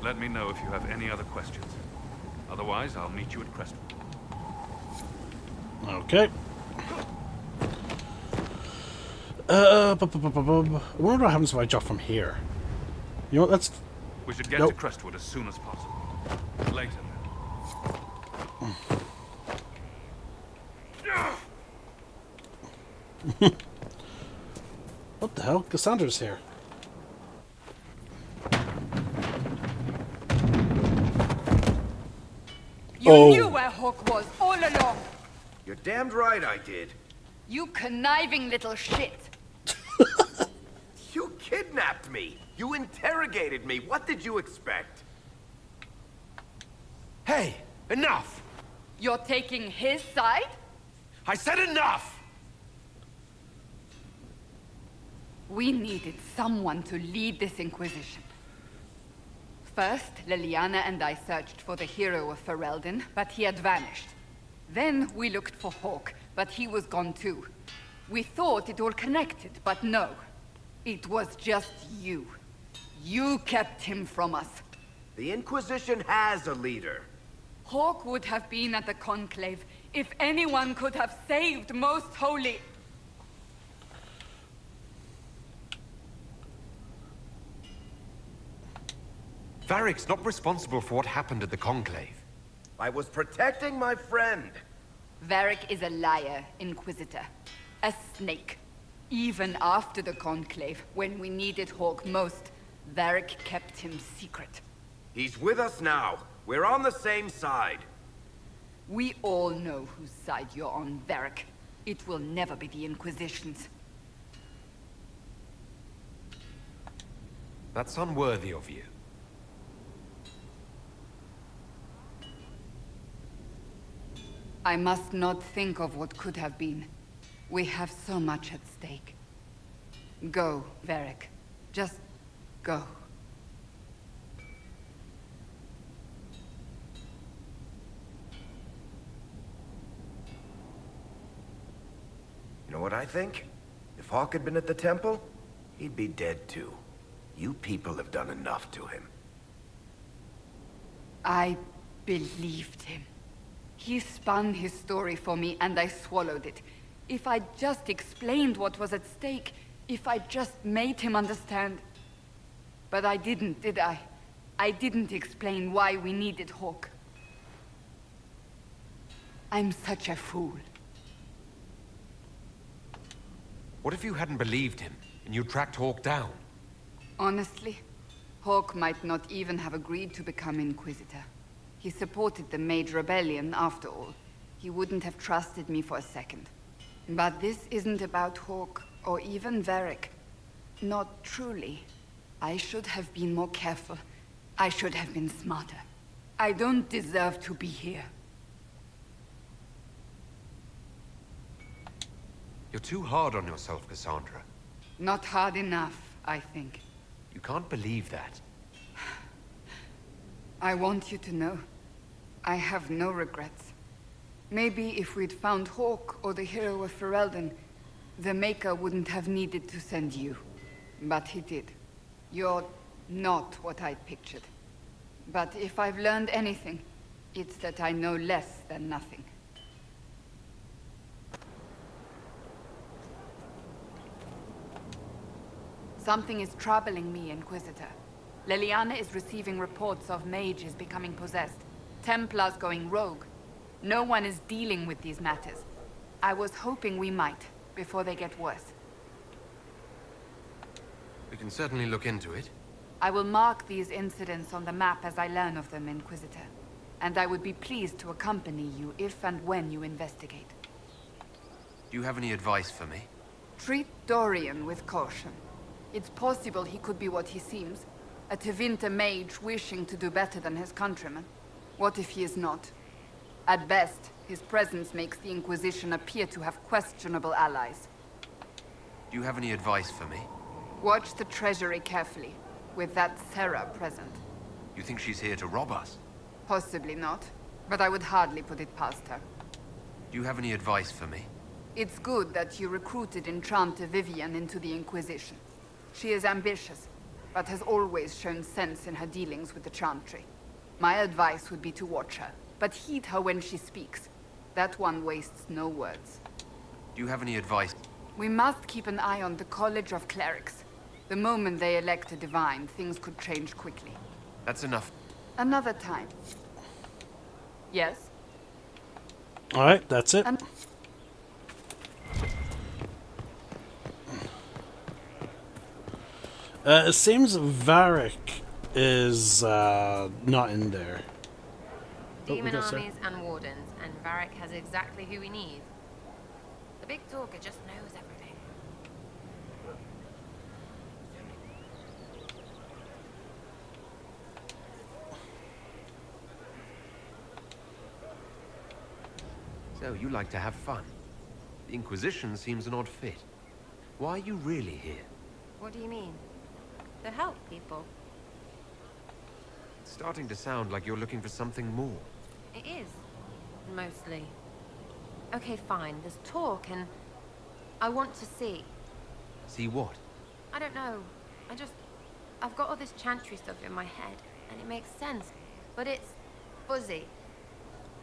Let me know if you have any other questions. Otherwise, I'll meet you at Crestwood. Okay. I wonder what happens if I jump from here. You know what, let's... We should get to Crestwood as soon as possible. Later, then. What the hell? Cassandra's here. You knew where Hawk was all along. You're damned right I did. You conniving little shit. You kidnapped me. You interrogated me. What did you expect? Hey, enough! You're taking his side? I said enough! We needed someone to lead this Inquisition. First, Liliana and I searched for the hero of Ferelden, but he had vanished. Then we looked for Hawk, but he was gone too. We thought it all connected, but no. It was just you. You kept him from us. The Inquisition has a leader. Hawk would have been at the Conclave if anyone could have saved Most Holy... Varric's not responsible for what happened at the Conclave. I was protecting my friend. Varric is a liar, Inquisitor. A snake. Even after the Conclave, when we needed Hawk most, Varric kept him secret. He's with us now. We're on the same side. We all know whose side you're on, Varric. It will never be the Inquisition's. That's unworthy of you. I must not think of what could have been. We have so much at stake. Go, Varric. Just go. You know what I think? If Hawk had been at the temple, he'd be dead too. You people have done enough to him. I believed him. He spun his story for me, and I swallowed it. If I just explained what was at stake, if I just made him understand... But I didn't, did I? I didn't explain why we needed Hawk. I'm such a fool. What if you hadn't believed him, and you tracked Hawk down? Honestly, Hawk might not even have agreed to become Inquisitor. He supported the Mage Rebellion, after all. He wouldn't have trusted me for a second. But this isn't about Hawk, or even Varric. Not truly. I should have been more careful. I should have been smarter. I don't deserve to be here. You're too hard on yourself, Cassandra. Not hard enough, I think. You can't believe that. I want you to know, I have no regrets. Maybe if we'd found Hawk or the hero of Ferelden, the Maker wouldn't have needed to send you. But he did. You're not what I'd pictured. But if I've learned anything, it's that I know less than nothing. Something is troubling me, Inquisitor. Leliana is receiving reports of mages becoming possessed, Templars going rogue. No one is dealing with these matters. I was hoping we might, before they get worse. We can certainly look into it. I will mark these incidents on the map as I learn of them, Inquisitor. And I would be pleased to accompany you if and when you investigate. Do you have any advice for me? Treat Dorian with caution. It's possible he could be what he seems. A Tevinter mage wishing to do better than his countrymen. What if he is not? At best, his presence makes the Inquisition appear to have questionable allies. Do you have any advice for me? Watch the treasury carefully, with that Sarah present. You think she's here to rob us? Possibly not, but I would hardly put it past her. Do you have any advice for me? It's good that you recruited Enchanter Vivian into the Inquisition. She is ambitious, but has always shown sense in her dealings with the Chantry. My advice would be to watch her, but heed her when she speaks. That one wastes no words. Do you have any advice? We must keep an eye on the College of Clerics. The moment they elect a divine, things could change quickly. That's enough. Another time. Yes? Alright, that's it. It seems Varric is not in there. Demon armies and wardens, and Varric has exactly who we need. The big talker just knows everything. So, you like to have fun. The Inquisition seems an odd fit. Why are you really here? What do you mean? To help people. It's starting to sound like you're looking for something more. It is. Mostly. Okay, fine. There's talk and... I want to see. See what? I don't know. I've got all this chantry stuff in my head, and it makes sense. But it's... fuzzy.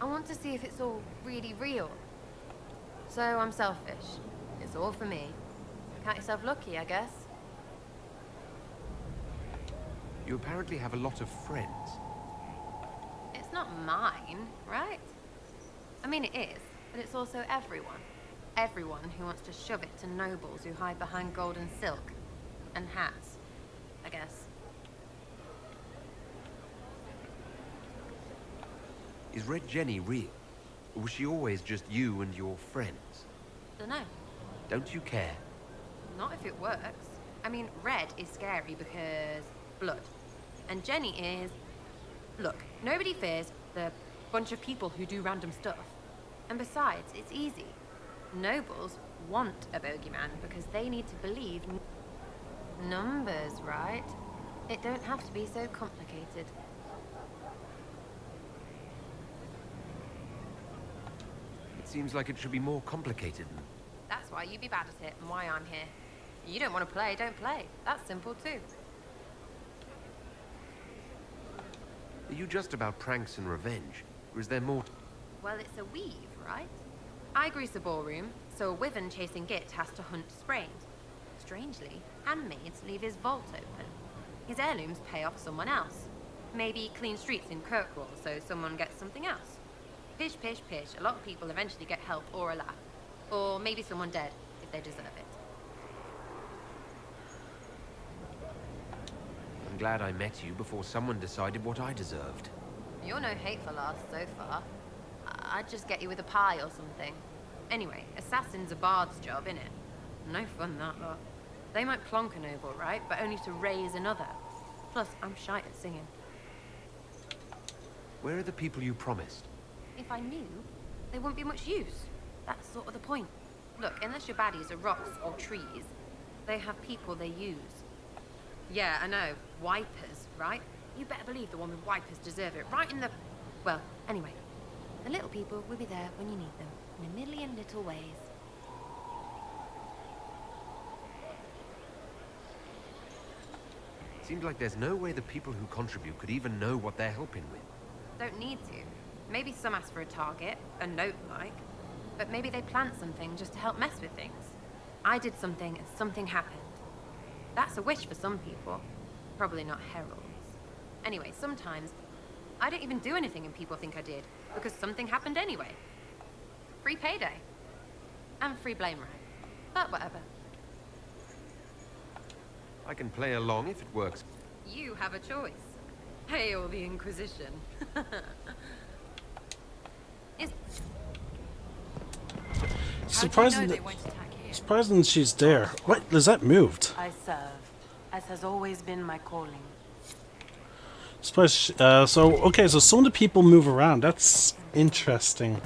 I want to see if it's all really real. So I'm selfish. It's all for me. Count yourself lucky, I guess. You apparently have a lot of friends. It's not mine, right? I mean, it is, but it's also everyone. Everyone who wants to shove it to nobles who hide behind gold and silk. And hats, I guess. Is Red Jenny real? Or was she always just you and your friends? Dunno. Don't you care? Not if it works. I mean, Red is scary because... blood. And Jenny is... Look, nobody fears the bunch of people who do random stuff. And besides, it's easy. Nobles want a bogeyman because they need to believe... numbers, right? It don't have to be so complicated. It seems like it should be more complicated than... That's why you be bad at it and why I'm here. You don't want to play, don't play. That's simple too. Are you just about pranks and revenge? Or is there more? Well, it's a weave, right? I grease a ballroom, so a wyvern chasing Git has to hunt sprained. Strangely, handmaids leave his vault open. His heirlooms pay off someone else. Maybe clean streets in Kirkwall, so someone gets something else. Pish, pish, pish. A lot of people eventually get help or a laugh. Or maybe someone dead, if they deserve it. I'm glad I met you before someone decided what I deserved. You're no hateful ass so far. I'd just get you with a pie or something. Anyway, assassin's a bard's job, innit? No fun, that lot. They might plonk a noble, right? But only to raise another. Plus, I'm shite at singing. Where are the people you promised? If I knew, they wouldn't be much use. That's sort of the point. Look, unless your baddies are rocks or trees, they have people they use. Yeah, I know. Wipers, right? You better believe the one with wipers deserve it. Right in the... Well, anyway. The little people will be there when you need them. In a million little ways. Seems like there's no way the people who contribute could even know what they're helping with. Don't need to. Maybe some ask for a target, a note like. But maybe they plant something just to help mess with things. I did something and something happened. That's a wish for some people. Probably not heralds. Anyway, sometimes I don't even do anything and people think I did, because something happened anyway. Free payday. And free blame right. But whatever. I can play along if it works. You have a choice. Hail the Inquisition. Surprising she's there. What? Lizette moved. I serve, as has always been my calling. So some of the people move around. That's interesting.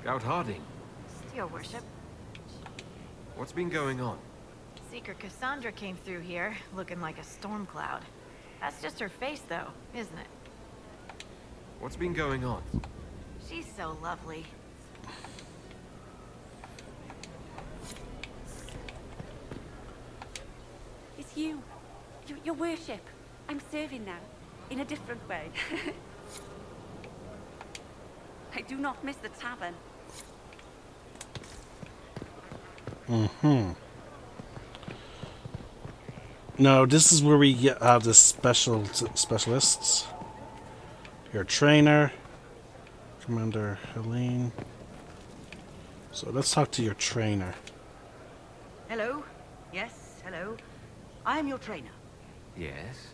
Scout Harding, Your worship. what's been going on? Seeker Cassandra came through here, looking like a storm cloud. That's just her face, though, isn't it? What's been going on? She's so lovely. It's you. Your worship. I'm serving now, in a different way. I do not miss the tavern. No, this is where we have the specialists. Your trainer, Commander Helene. So let's talk to your trainer. Hello. Yes, hello. I am your trainer. Yes?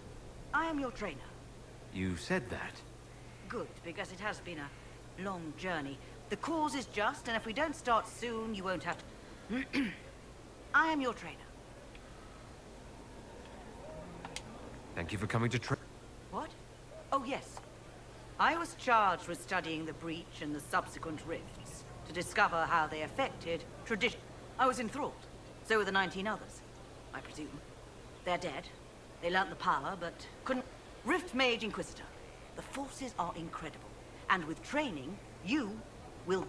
I am your trainer. You said that. Good, because it has been a long journey. The cause is just, and if we don't start soon, you won't have to... I am your trainer. Thank you for coming to What? Oh, yes. I was charged with studying the breach and the subsequent rifts to discover how they affected tradition. I was enthralled. So were the 19 others, I presume. They're dead. They learnt the power, but couldn't... Rift Mage Inquisitor. The forces are incredible. And with training, you will...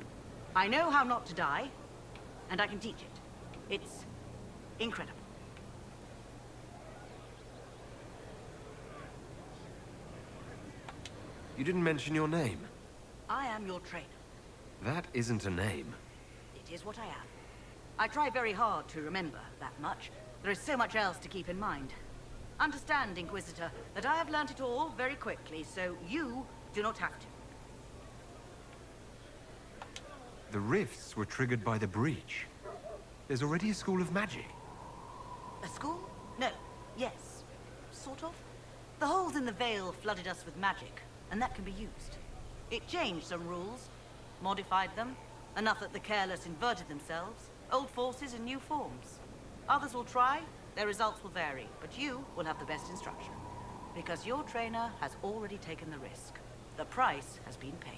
I know how not to die, and I can teach it. It's incredible. You didn't mention your name. I am your trainer. That isn't a name. It is what I am. I try very hard to remember that much. There is so much else to keep in mind. Understand, Inquisitor, that I have learnt it all very quickly, so you do not have to. The rifts were triggered by the breach. There's already a school of magic. A school? No. Yes. Sort of. The holes in the veil flooded us with magic, and that can be used. It changed some rules, modified them, enough that the careless inverted themselves, old forces in new forms. Others will try, their results will vary, but you will have the best instruction. Because your trainer has already taken the risk. The price has been paid.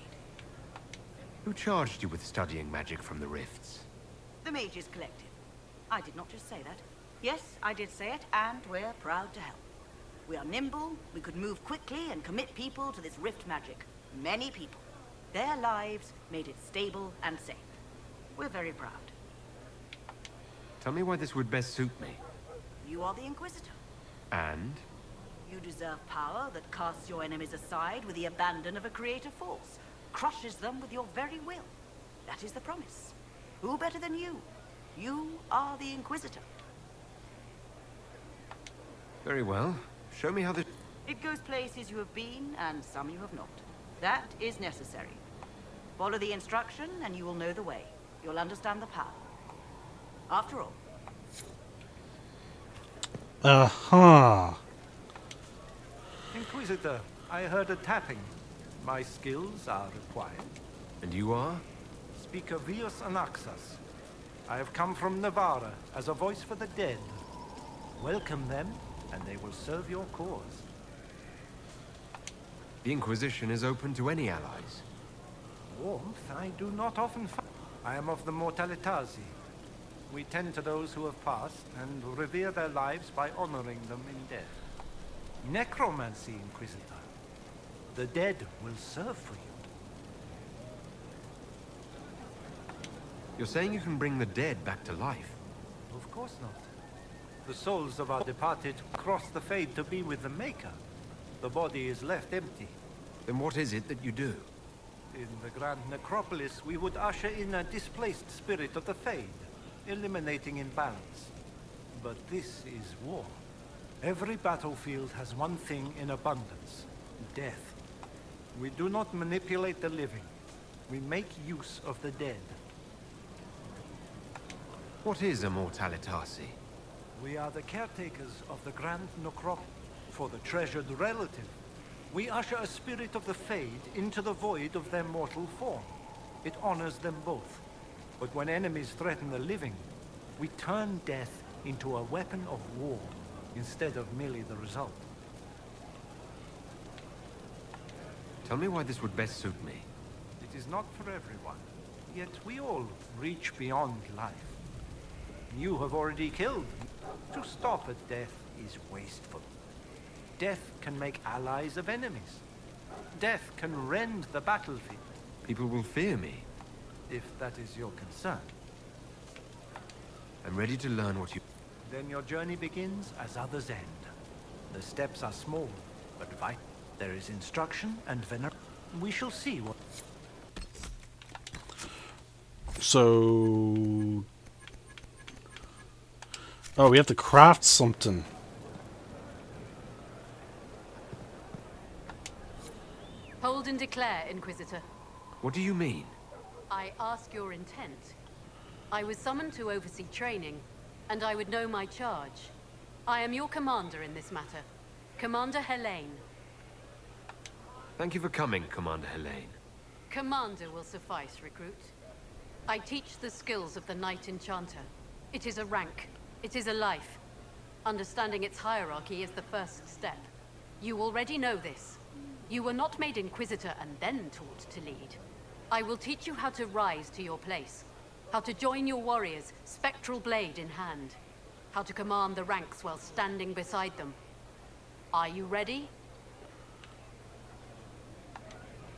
Who charged you with studying magic from the rifts? The Mages Collective. I did not just say that. Yes, I did say it, and we're proud to help. We are nimble, we could move quickly and commit people to this rift magic. Many people. Their lives made it stable and safe. We're very proud. Tell me why this would best suit me. You are the Inquisitor. And? You deserve power that casts your enemies aside with the abandon of a creative force. Crushes them with your very will. That is the promise. Who better than you? You are the Inquisitor. Very well. Show me how this... It goes places you have been, and some you have not. That is necessary. Follow the instruction, and you will know the way. You'll understand the power. After all. Inquisitor, I heard a tapping. My skills are required. And you are? Speaker Vios Anaxas. I have come from Navarra as a voice for the dead. Welcome them, and they will serve your cause. The Inquisition is open to any allies. Warmth I do not often find. I am of the Mortalitasi. We tend to those who have passed and revere their lives by honoring them in death. Necromancy, Inquisitor. The dead will serve for you. You're saying you can bring the dead back to life? Of course not. The souls of our departed cross the fade to be with the Maker. The body is left empty. Then what is it that you do? In the Grand Necropolis, we would usher in a displaced spirit of the Fade, eliminating imbalance. But this is war. Every battlefield has one thing in abundance: death. We do not manipulate the living. We make use of the dead. What is a Mortalitasi? We are the caretakers of the Grand Necropolis. For the treasured relative, we usher a spirit of the Fade into the void of their mortal form. It honors them both. But when enemies threaten the living, we turn death into a weapon of war, instead of merely the result. Tell me why this would best suit me. It is not for everyone, yet we all reach beyond life. You have already killed. To stop at death is wasteful. Death can make allies of enemies. Death can rend the battlefield. People will fear me. If that is your concern. I'm ready to learn what you... Then your journey begins as others end. The steps are small, but vital. There is instruction and veneration. We shall see what... So... Oh, we have to craft something. Hold and declare, Inquisitor. What do you mean? I ask your intent. I was summoned to oversee training, and I would know my charge. I am your commander in this matter, Commander Helene. Thank you for coming, Commander Helene. Commander will suffice, recruit. I teach the skills of the Knight Enchanter. It is a rank. It is a life. Understanding its hierarchy is the first step. You already know this. You were not made Inquisitor and then taught to lead. I will teach you how to rise to your place. How to join your warriors, spectral blade in hand. How to command the ranks while standing beside them. Are you ready?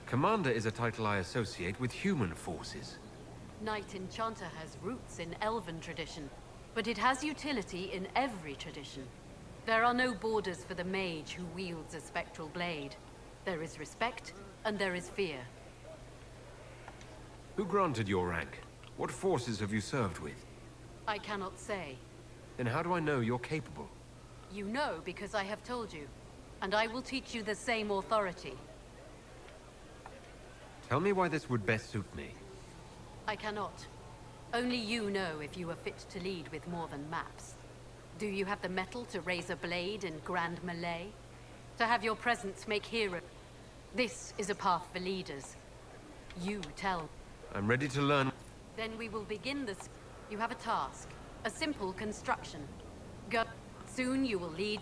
Commander is a title I associate with human forces. Knight Enchanter has roots in Elven tradition, but it has utility in every tradition. There are no borders for the mage who wields a spectral blade. There is respect, and there is fear. Who granted your rank? What forces have you served with? I cannot say. Then how do I know you're capable? You know because I have told you, and I will teach you the same authority. Tell me why this would best suit me. I cannot. Only you know if you are fit to lead with more than maps. Do you have the mettle to raise a blade in grand melee? To have your presence make hero? This is a path for leaders. You tell. I'm ready to learn. Then we will begin this. You have a task. A simple construction. Go. Soon you will lead.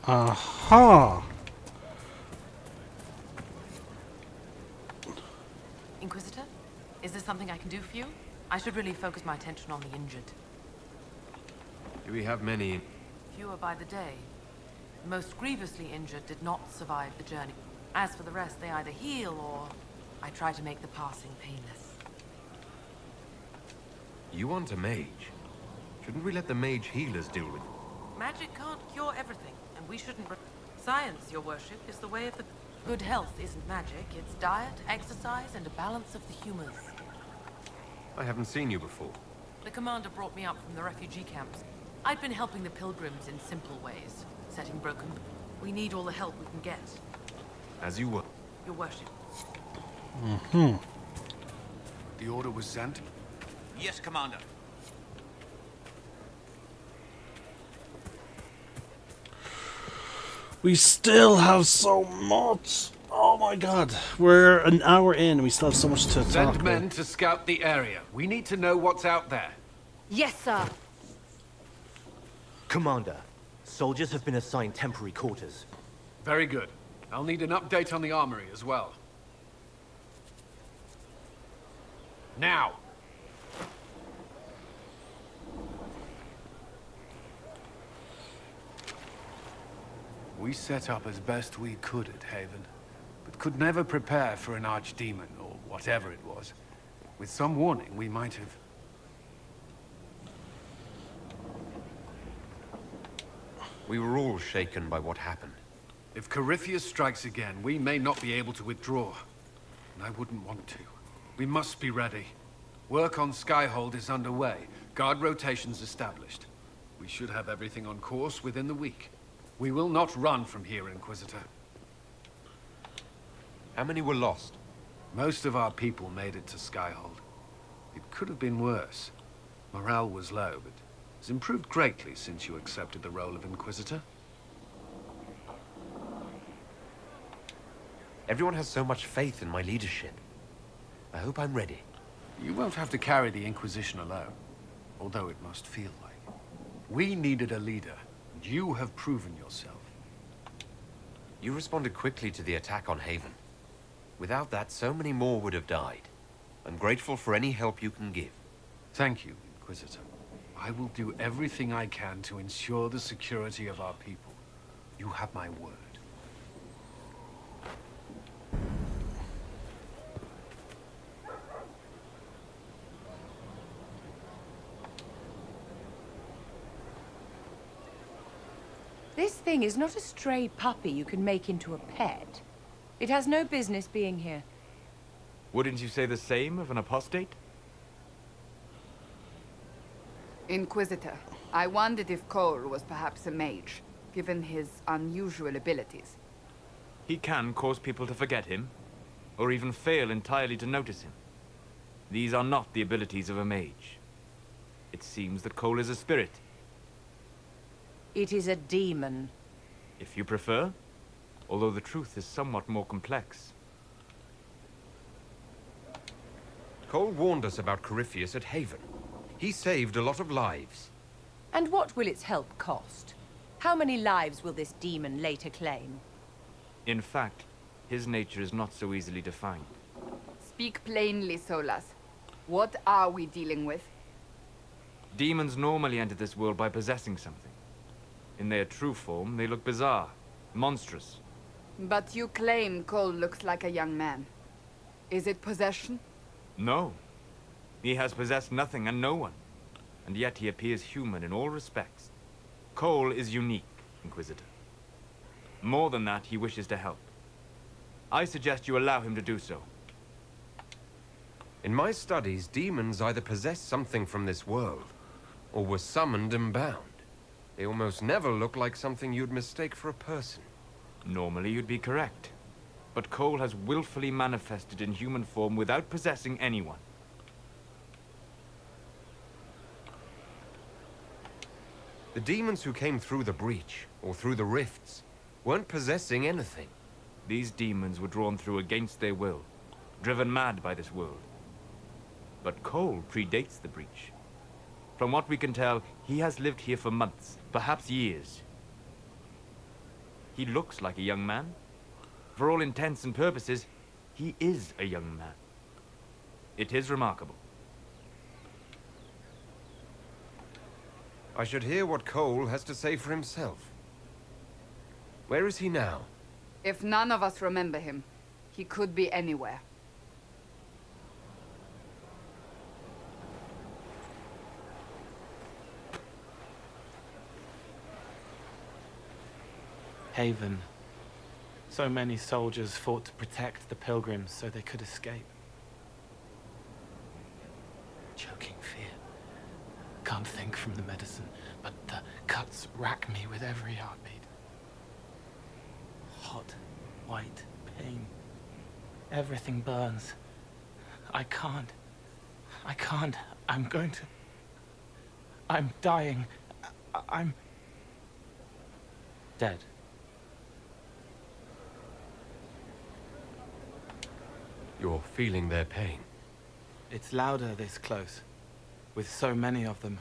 Aha! Inquisitor? Is there something I can do for you? I should really focus my attention on the injured. Do we have many? Fewer by the day. The most grievously injured did not survive the journey. As for the rest, they either heal or I try to make the passing painless. You want a mage? Shouldn't we let the mage healers deal with it? Magic can't cure everything, and we shouldn't... Science, your worship, is the way of the... Good health isn't magic, it's diet, exercise, and a balance of the humors. I haven't seen you before. The commander brought me up from the refugee camps. I'd been helping the pilgrims in simple ways, setting broken... We need all the help we can get. As you were. Your worship. Mm-hmm. The order was sent? Yes, Commander. We still have so much. Oh my god. We're an hour in and we still have so much to talk Send about. men to scout the area. We need to know what's out there. Yes, sir. Commander, soldiers have been assigned temporary quarters. Very good. I'll need an update on the armory as well. Now! We set up as best we could at Haven, but could never prepare for an archdemon, or whatever it was. With some warning, we might have... We were all shaken by what happened. If Corypheus strikes again, we may not be able to withdraw. And I wouldn't want to. We must be ready. Work on Skyhold is underway. Guard rotations established. We should have everything on course within the week. We will not run from here, Inquisitor. How many were lost? Most of our people made it to Skyhold. It could have been worse. Morale was low, but it's improved greatly since you accepted the role of Inquisitor. Everyone has so much faith in my leadership. I hope I'm ready. You won't have to carry the Inquisition alone, although it must feel like. We needed a leader, and you have proven yourself. You responded quickly to the attack on Haven. Without that, so many more would have died. I'm grateful for any help you can give. Thank you, Inquisitor. I will do everything I can to ensure the security of our people. You have my word. This thing is not a stray puppy you can make into a pet. It has no business being here. Wouldn't you say the same of an apostate? Inquisitor, I wondered if Cole was perhaps a mage, given his unusual abilities. He can cause people to forget him, or even fail entirely to notice him. These are not the abilities of a mage. It seems that Cole is a spirit. It is a demon. If you prefer, although the truth is somewhat more complex. Cole warned us about Corypheus at Haven. He saved a lot of lives. And what will its help cost? How many lives will this demon later claim? In fact, his nature is not so easily defined. Speak plainly, Solas. What are we dealing with? Demons normally enter this world by possessing something. In their true form, they look bizarre, monstrous. But you claim Cole looks like a young man. Is it possession? No. He has possessed nothing and no one. And yet he appears human in all respects. Cole is unique, Inquisitor. More than that, he wishes to help. I suggest you allow him to do so. In my studies, demons either possess something from this world, or were summoned and bound. They almost never look like something you'd mistake for a person. Normally you'd be correct. But Cole has willfully manifested in human form without possessing anyone. The demons who came through the breach, or through the rifts, weren't possessing anything. These demons were drawn through against their will, driven mad by this world. But Cole predates the breach. From what we can tell, he has lived here for months, perhaps years. He looks like a young man. For all intents and purposes, he is a young man. It is remarkable. I should hear what Cole has to say for himself. Where is he now? If none of us remember him, he could be anywhere. Haven. So many soldiers fought to protect the pilgrims so they could escape. Choking fear. Can't think from the medicine, but the cuts rack me with every heartbeat. Hot, white pain. Everything burns. I can't. I'm going to... I'm dying. I'm... dead. You're feeling their pain. It's louder this close, with so many of them.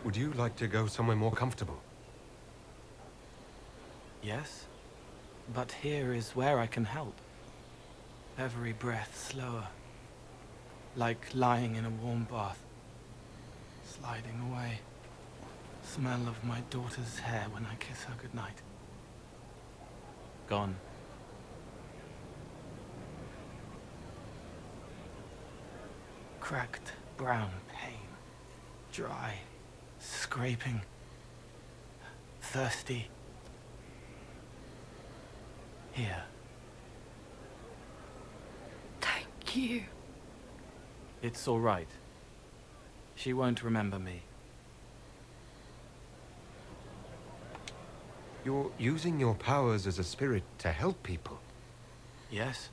Would you like to go somewhere more comfortable? Yes, but here is where I can help. Every breath slower, like lying in a warm bath, sliding away. Smell of my daughter's hair when I kiss her goodnight. Gone. Cracked brown pain, dry, scraping, thirsty. Here. Thank you. It's all right. She won't remember me. You're using your powers as a spirit to help people. Yes.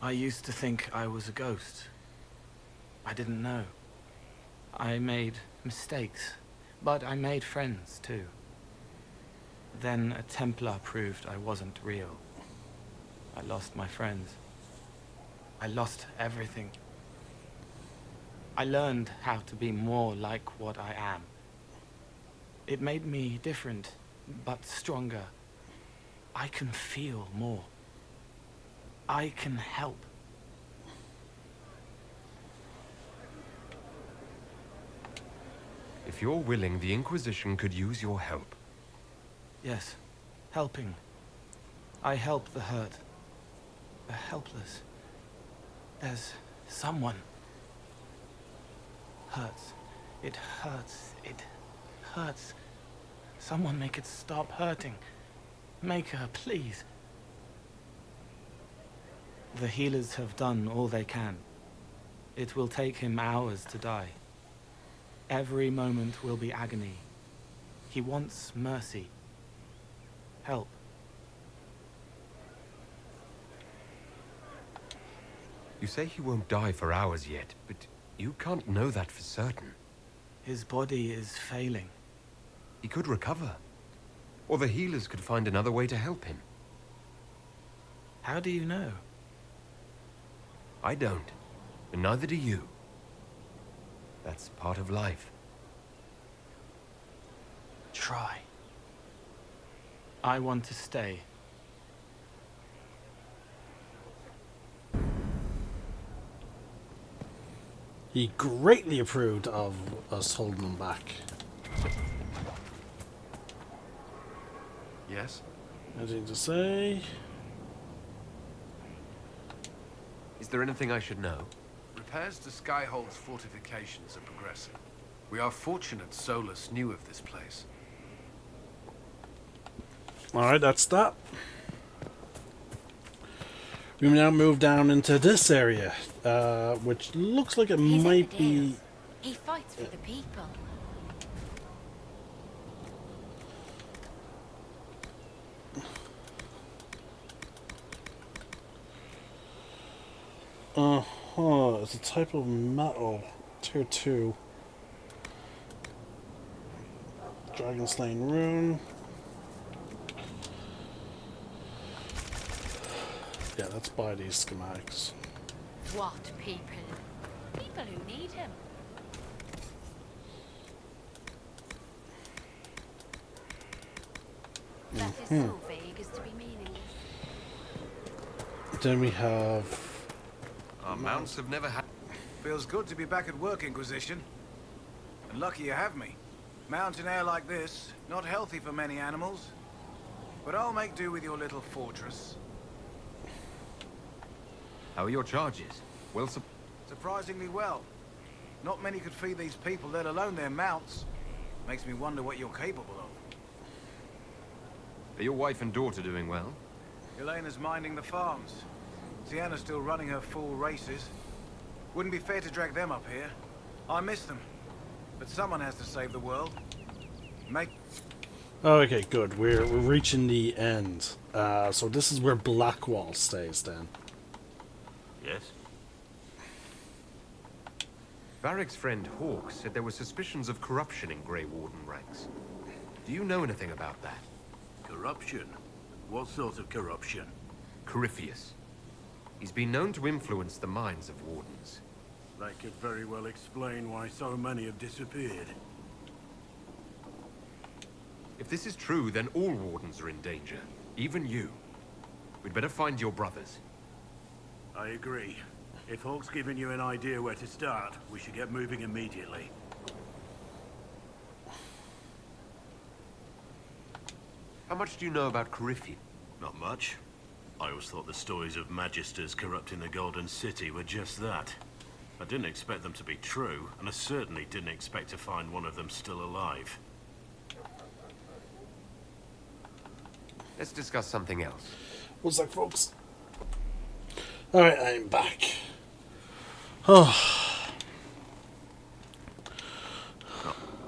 I used to think I was a ghost. I didn't know. I made mistakes, but I made friends too. Then a Templar proved I wasn't real. I lost my friends. I lost everything. I learned how to be more like what I am. It made me different, but stronger. I can feel more. I can help. If you're willing, the Inquisition could use your help. Yes, helping. I help the hurt, the helpless. There's someone. Hurts. It hurts. It hurts. Someone make it stop hurting. Make her, please. The healers have done all they can. It will take him hours to die. Every moment will be agony. He wants mercy. Help. You say he won't die for hours yet, but you can't know that for certain. His body is failing. He could recover. Or the healers could find another way to help him. How do you know? I don't. And neither do you. That's part of life. Try. I want to stay. He greatly approved of us holding him back. Yes? Anything to say? Is there anything I should know? Repairs to Skyhold's fortifications are progressing. We are fortunate Solus knew of this place. Alright, that's that. We now move down into this area, which looks like it might be... He fights for the people. Uh-huh, it's a type of metal. Tier 2. Dragon Slaying Rune. Yeah, let's buy these schematics. What people? People who need him. That is so vague as to be meaningless. Then we have... Our mounts have never had... Feels good to be back at work, Inquisition. And lucky you have me. Mountain air like this, not healthy for many animals. But I'll make do with your little fortress. How are your charges? Well, surprisingly well. Not many could feed these people, let alone their mounts. Makes me wonder what you're capable of. Are your wife and daughter doing well? Elena's minding the farms. Sienna's still running her full races. Wouldn't be fair to drag them up here. I miss them. But someone has to save the world. Oh, okay, good. We're reaching the end. So this is where Blackwall stays then. Yes. Varric's friend Hawk said there were suspicions of corruption in Grey Warden ranks. Do you know anything about that? Corruption? What sort of corruption? Corypheus. He's been known to influence the minds of Wardens. That could very well explain why so many have disappeared. If this is true, then all wardens are in danger. Even you. We'd better find your brothers. I agree. If Hawk's given you an idea where to start, we should get moving immediately. How much do you know about Coryphean? Not much. I always thought the stories of magisters corrupting the Golden City were just that. I didn't expect them to be true, and I certainly didn't expect to find one of them still alive. Let's discuss something else. One sec, folks. Alright, I'm back. Oh.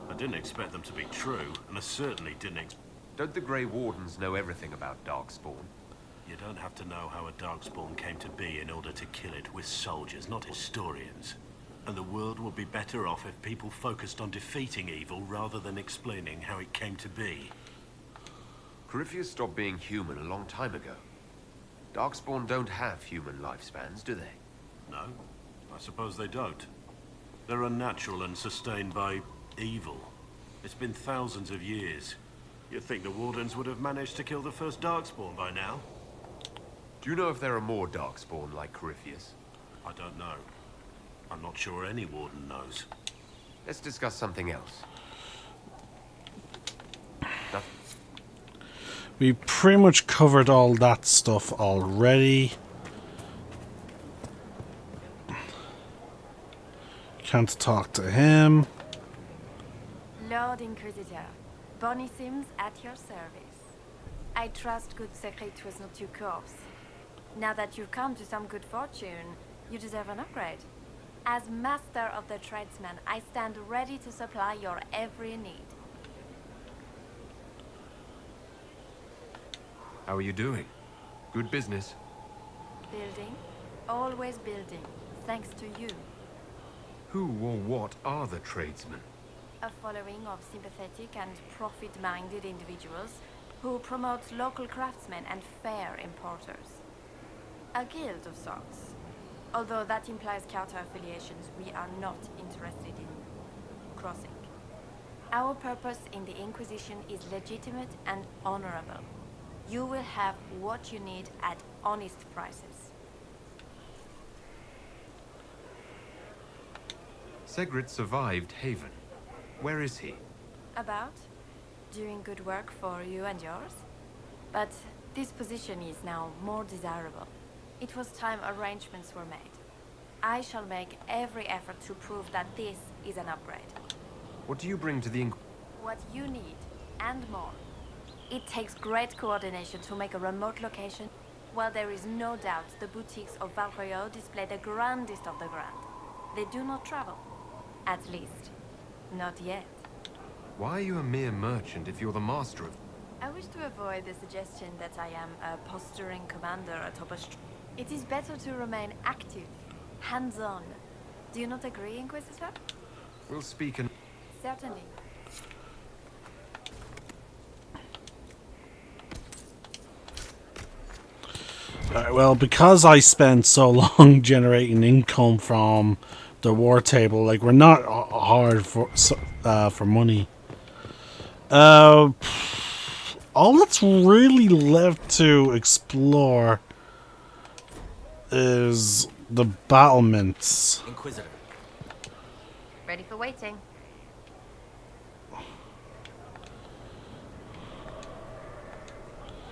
I didn't expect them to be true, and I certainly didn't Don't the Grey Wardens know everything about Darkspawn? You don't have to know how a Darkspawn came to be in order to kill it. We're soldiers, not historians. And the world would be better off if people focused on defeating evil rather than explaining how it came to be. Corypheus stopped being human a long time ago. Darkspawn don't have human lifespans, do they? No, I suppose they don't. They're unnatural and sustained by evil. It's been thousands of years. You'd think the Wardens would have managed to kill the first Darkspawn by now. Do you know if there are more Darkspawn like Corypheus? I don't know. I'm not sure any Warden knows. Let's discuss something else. Nothing. We pretty much covered all that stuff already. Can't talk to him. Lord Inquisitor, Bonnie Sims at your service. I trust good secret was not your course. Now that you've come to some good fortune, you deserve an upgrade. As master of the tradesman, I stand ready to supply your every need. How are you doing? Good business. Building, always building, thanks to you. Who or what are the tradesmen? A following of sympathetic and profit-minded individuals who promote local craftsmen and fair importers. A guild of sorts. Although that implies counter-affiliations we are not interested in crossing. Our purpose in the Inquisition is legitimate and honorable. You will have what you need at honest prices. Segret survived Haven. Where is he? About? Doing good work for you and yours? But this position is now more desirable. It was time arrangements were made. I shall make every effort to prove that this is an upgrade. What do you bring to the What you need, and more. It takes great coordination to make a remote location. While there is no doubt the boutiques of Valroyo display the grandest of the grand. They do not travel. At least, not yet. Why are you a mere merchant if you're the master of... I wish to avoid the suggestion that I am a posturing commander atop a It is better to remain active, hands-on. Do you not agree, Inquisitor? We'll speak and... Certainly. Well, because I spent so long generating income from the war table, like, we're not hard for money. All that's really left to explore is the battlements. Inquisitor. Ready for waiting.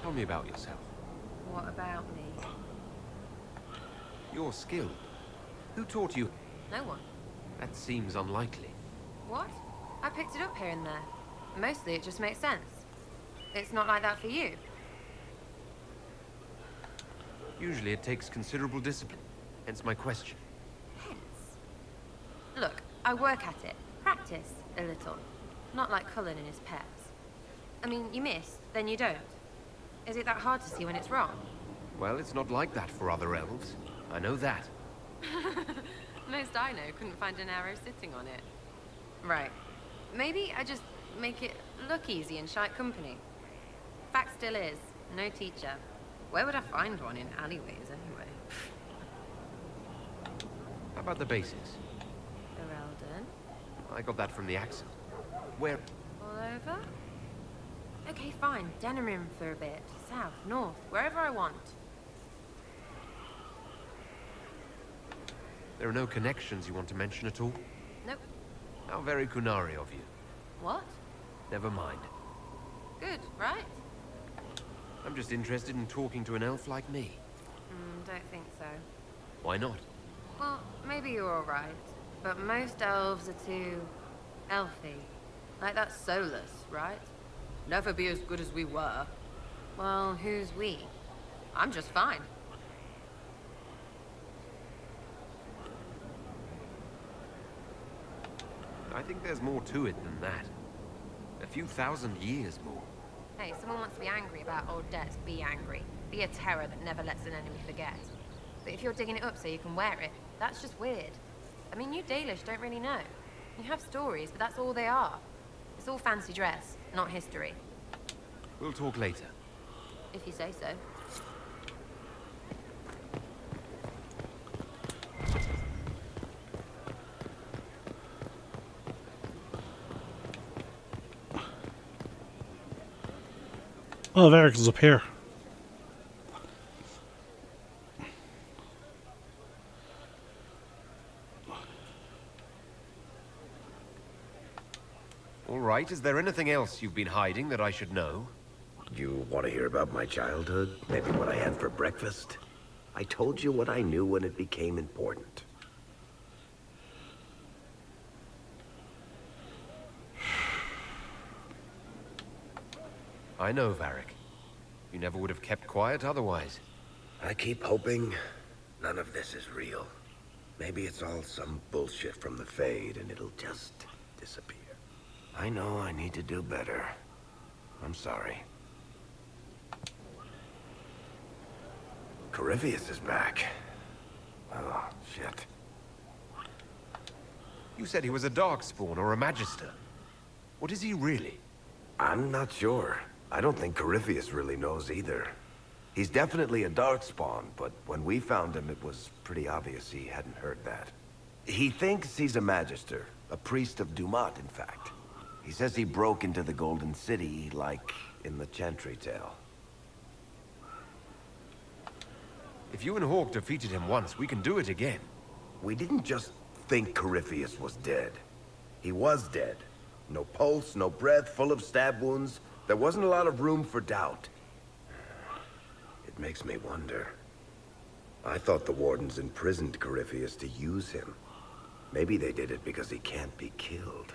Tell me about yourself. What about me? Your skill. Who taught you? No one. That seems unlikely. What? I picked it up here and there. Mostly it just makes sense. It's not like that for you. Usually it takes considerable discipline. Hence my question. Hence? Look, I work at it. Practice a little. Not like Cullen and his pets. I mean, you miss, then you don't. Is it that hard to see when it's wrong? Well, it's not like that for other elves. I know that. Most I know couldn't find an arrow sitting on it. Right. Maybe I just make it look easy in shite company. Fact still is, no teacher. Where would I find one in alleyways anyway? How about the basics? Erelden. I got that from the accent. Where? All over? Okay, fine. Denerim for a bit. South, north, wherever I want. There are no connections you want to mention at all? Nope. How very Kunari of you. What? Never mind. Good, right? I'm just interested in talking to an elf like me. Don't think so. Why not? Well, maybe you're alright, but most elves are too... elfy. Like that Solus, right? Never be as good as we were. Well, who's we? I'm just fine. I think there's more to it than that. A few thousand years more. Hey, someone wants to be angry about old debts, be angry. Be a terror that never lets an enemy forget. But if you're digging it up so you can wear it, that's just weird. I mean, you Dalish don't really know. You have stories, but that's all they are. It's all fancy dress, not history. We'll talk later. If you say so. Oh, Varric is up here. All right, is there anything else you've been hiding that I should know? You want to hear about my childhood? Maybe what I had for breakfast? I told you what I knew when it became important. I know, Varric. You never would have kept quiet otherwise. I keep hoping none of this is real. Maybe it's all some bullshit from the Fade and it'll just disappear. I know I need to do better. I'm sorry. Corypheus is back. Oh, shit. You said he was a Darkspawn or a Magister. What is he really? I'm not sure. I don't think Corypheus really knows either. He's definitely a Darkspawn, but when we found him, it was pretty obvious he hadn't heard that. He thinks he's a Magister, a priest of Dumat, in fact. He says he broke into the Golden City, like in the Chantry tale. If you and Hawk defeated him once, we can do it again. We didn't just think Corypheus was dead. He was dead. No pulse, no breath, full of stab wounds. There wasn't a lot of room for doubt. It makes me wonder. I thought the Wardens imprisoned Corypheus to use him. Maybe they did it because he can't be killed.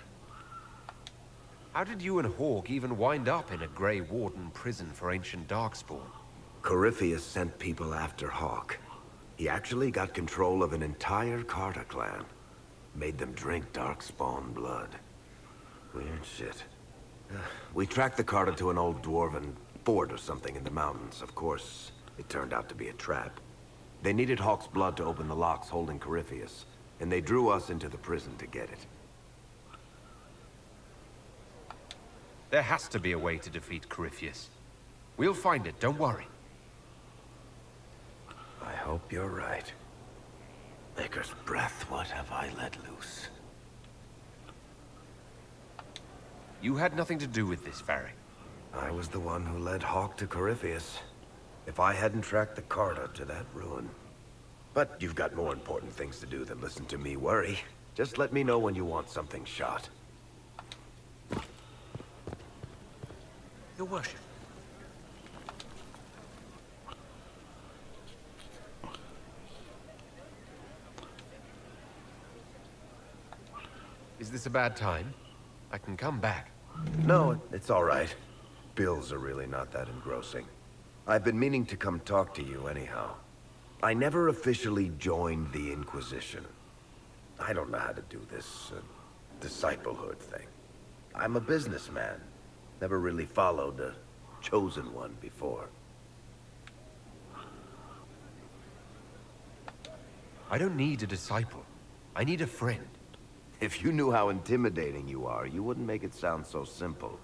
How did you and Hawk even wind up in a Grey Warden prison for ancient Darkspawn? Corypheus sent people after Hawk. He actually got control of an entire Carter clan. Made them drink Darkspawn blood. Weird shit. We tracked the Carter to an old dwarven fort or something in the mountains. Of course, it turned out to be a trap. They needed Hawk's blood to open the locks holding Corypheus, and they drew us into the prison to get it. There has to be a way to defeat Corypheus. We'll find it, don't worry. I hope you're right. Maker's breath, what have I let loose? You had nothing to do with this, Varric. I was the one who led Hawk to Corypheus. If I hadn't tracked the Carter to that ruin. But you've got more important things to do than listen to me worry. Just let me know when you want something shot. Your worship. Is this a bad time? I can come back. No, it's all right. Bills are really not that engrossing. I've been meaning to come talk to you anyhow. I never officially joined the Inquisition. I don't know how to do this disciplehood thing. I'm a businessman. Never really followed a chosen one before. I don't need a disciple. I need a friend. If you knew how intimidating you are, you wouldn't make it sound so simple.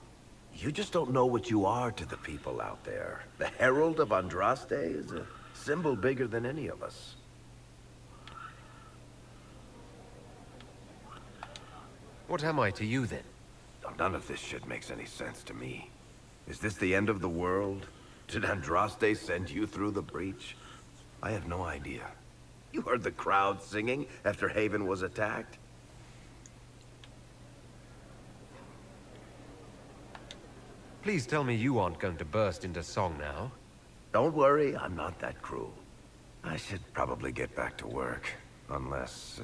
You just don't know what you are to the people out there. The Herald of Andraste is a symbol bigger than any of us. What am I to you, then? None of this shit makes any sense to me. Is this the end of the world? Did Andraste send you through the breach? I have no idea. You heard the crowd singing after Haven was attacked? Please tell me you aren't going to burst into song now. Don't worry, I'm not that cruel. I should probably get back to work. Unless,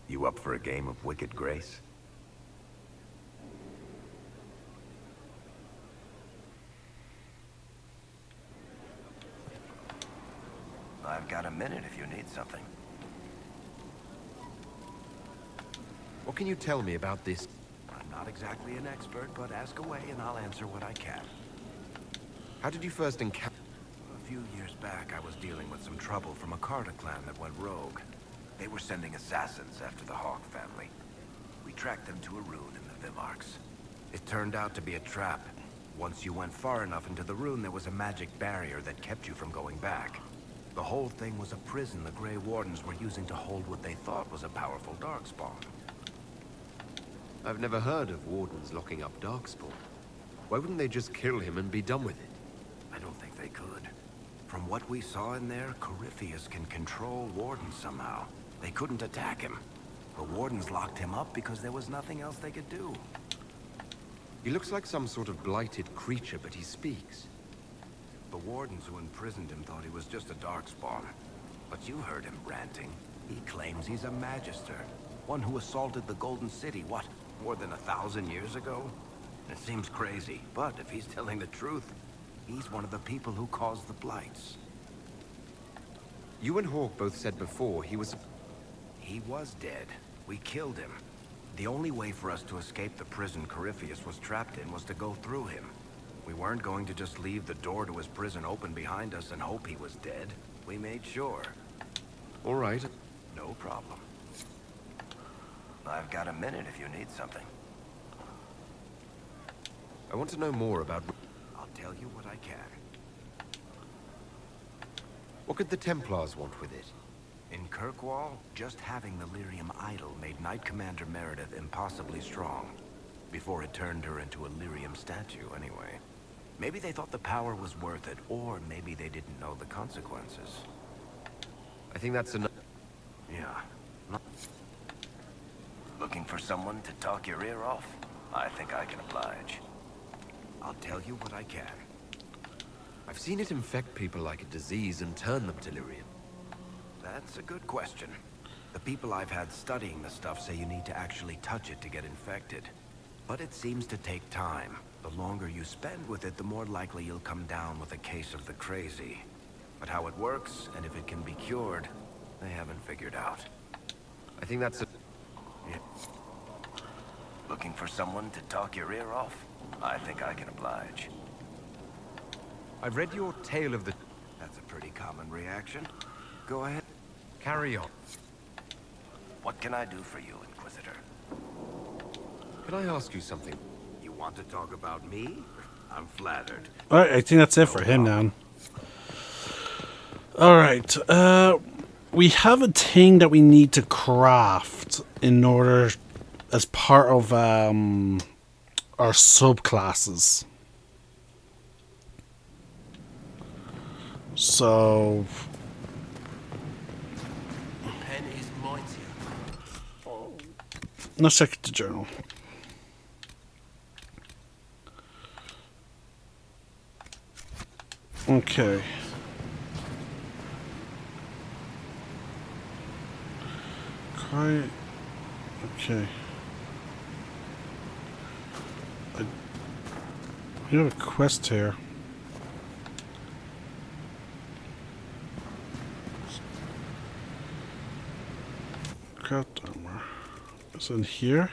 you up for a game of Wicked Grace? I've got a minute if you need something. What can you tell me about this? I'm not exactly an expert, but ask away and I'll answer what I can. How did you first encounter... A few years back, I was dealing with some trouble from a Carter clan that went rogue. They were sending assassins after the Hawk family. We tracked them to a rune in the Vimarks. It turned out to be a trap. Once you went far enough into the rune, there was a magic barrier that kept you from going back. The whole thing was a prison the Grey Wardens were using to hold what they thought was a powerful Darkspawn. I've never heard of Wardens locking up Darkspawn. Why wouldn't they just kill him and be done with it? I don't think they could. From what we saw in there, Corypheus can control Wardens somehow. They couldn't attack him. The Wardens locked him up because there was nothing else they could do. He looks like some sort of blighted creature, but he speaks. The Wardens who imprisoned him thought he was just a Darkspawn. But you heard him ranting. He claims he's a Magister. One who assaulted the Golden City, what, more than 1,000 years ago? It seems crazy, but if he's telling the truth, he's one of the people who caused the Blights. You and Hawk both said before he was... He was dead. We killed him. The only way for us to escape the prison Corypheus was trapped in was to go through him. We weren't going to just leave the door to his prison open behind us and hope he was dead. We made sure. All right. No problem. I've got a minute if you need something. I want to know more about... I'll tell you what I can. What could the Templars want with it? In Kirkwall, just having the Lyrium idol made Knight Commander Meredith impossibly strong. Before it turned her into a Lyrium statue, anyway. Maybe they thought the power was worth it, or maybe they didn't know the consequences. I think that's enough. Yeah. Looking for someone to talk your ear off? I think I can oblige. I'll tell you what I can. I've seen it infect people like a disease and turn them to Lyrium. That's a good question. The people I've had studying the stuff say you need to actually touch it to get infected. But it seems to take time. The longer you spend with it, the more likely you'll come down with a case of the crazy. But how it works, and if it can be cured, they haven't figured out. I think that's a... Yeah. Looking for someone to talk your ear off? I think I can oblige. I've read your tale of the... That's a pretty common reaction. Go ahead. Carry on. What can I do for you, Inquisitor? Can I ask you something? You want to talk about me? I'm flattered. Alright, I think that's it for him now. Alright, we have a thing that we need to craft in order, as part of our subclasses. So... Pen is mightier. Let's check the journal. Okay. Okay. We have a quest here. Craft armor. Is it in here?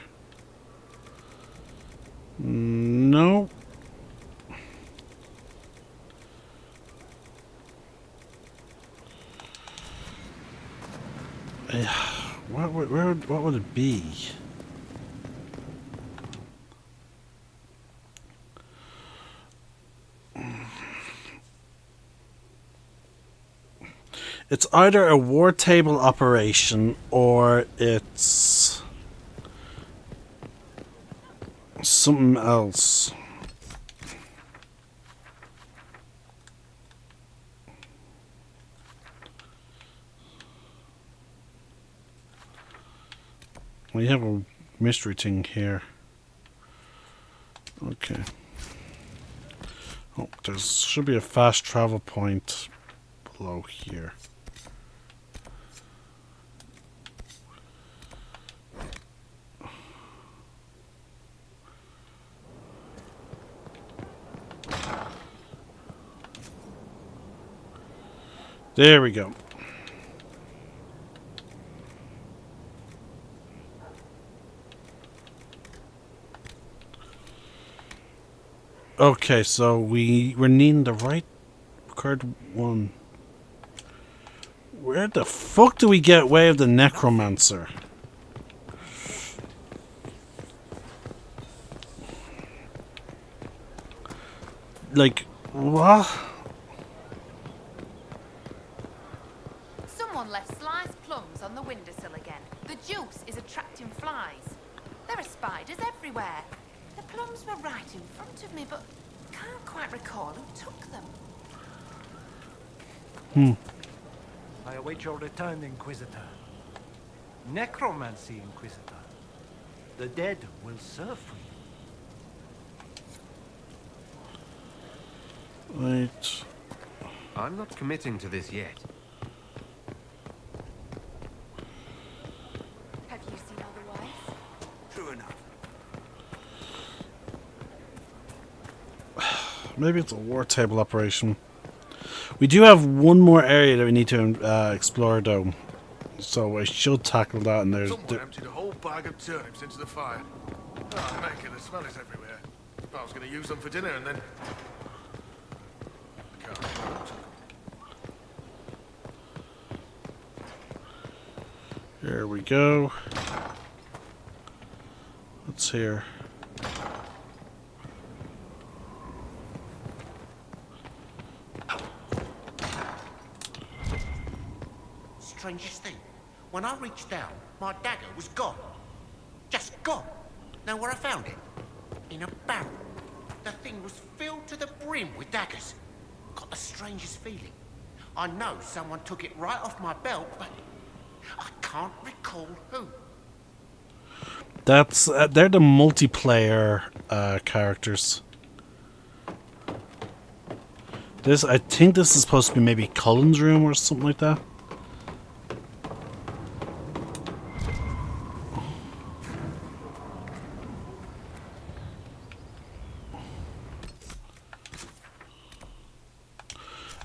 No. What would it be? It's either a war table operation or it's something else. We have a mystery thing here. Okay. Oh, there should be a fast travel point below here. There we go. Okay, so we're needing the right card one. Where the fuck do we get Way of the Necromancer? Like, what? Someone left sliced plums on the windowsill again. The juice is attracting flies. There are spiders everywhere. The plums were right in front of me, but can't quite recall who took them. I await your return, Inquisitor. Necromancy, Inquisitor. The dead will serve for you. Right. I'm not committing to this yet. Have you seen otherwise? True enough. Maybe it's a war table operation. We do have one more area that we need to explore, though. So I should tackle that. And there's. Someone emptied a whole bag of turnips into the fire. Oh, making the smell is everywhere. I was going to use them for dinner and then. Here we go. What's here? Strangest thing, when I reached down, my dagger was gone. Just gone. Know where I found it? In a barrel. The thing was filled to the brim with daggers. Got the strangest feeling. I know someone took it right off my belt, but I can't recall who. That's they're the multiplayer characters. I think this is supposed to be maybe Cullen's room or something like that.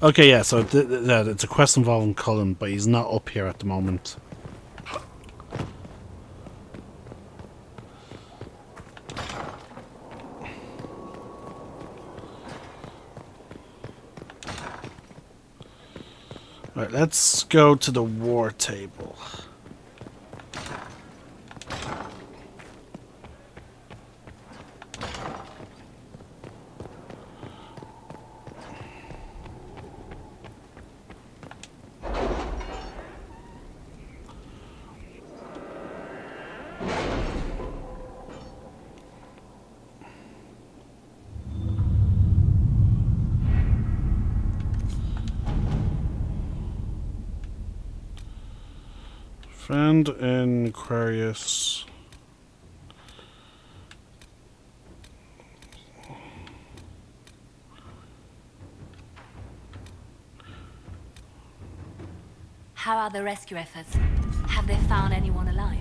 Okay, yeah, so it's a quest involving Cullen, but he's not up here at the moment. Alright, let's go to the war table. Found in Aquarius. How are the rescue efforts? Have they found anyone alive?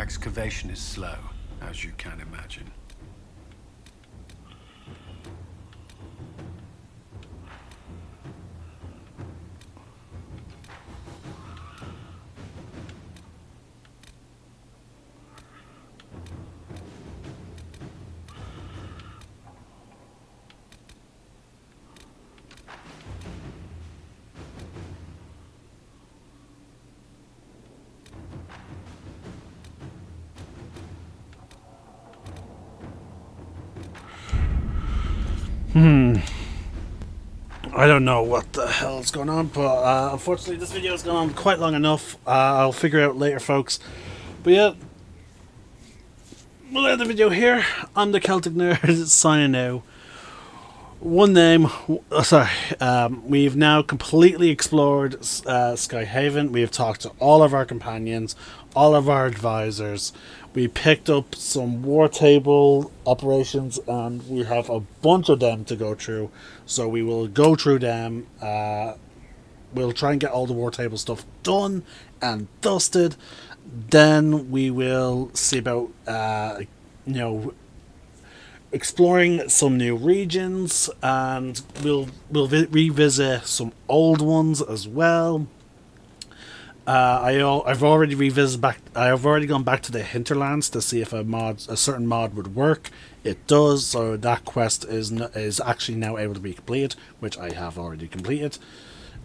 Excavation is slow, as you can imagine. I don't know what the hell is going on, but unfortunately this video has gone on quite long enough. I'll figure it out later, folks. But yeah, we'll end the video here. I'm the Celtic Nerd, signing out. One name. Sorry. We've now completely explored Skyhaven. We have talked to all of our companions, all of our advisors. We picked up some war table operations, and we have a bunch of them to go through. So we will go through them. We'll try and get all the war table stuff done and dusted. Then we will see about, exploring some new regions, and we'll revisit some old ones as well. I've already gone back to the hinterlands to see if a certain mod would work. It does, so that quest is actually now able to be completed, which I have already completed.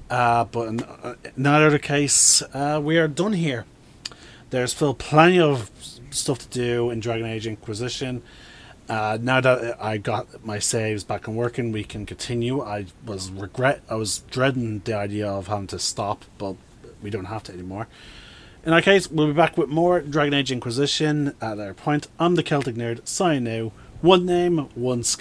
But in that other case, we are done here. There's still plenty of stuff to do in Dragon Age Inquisition. Now that I got my saves back and working, we can continue. I was dreading the idea of having to stop, but we don't have to anymore. In that case, we'll be back with more Dragon Age Inquisition at our point. I'm the Celtic Nerd, signing now. One name, one sky.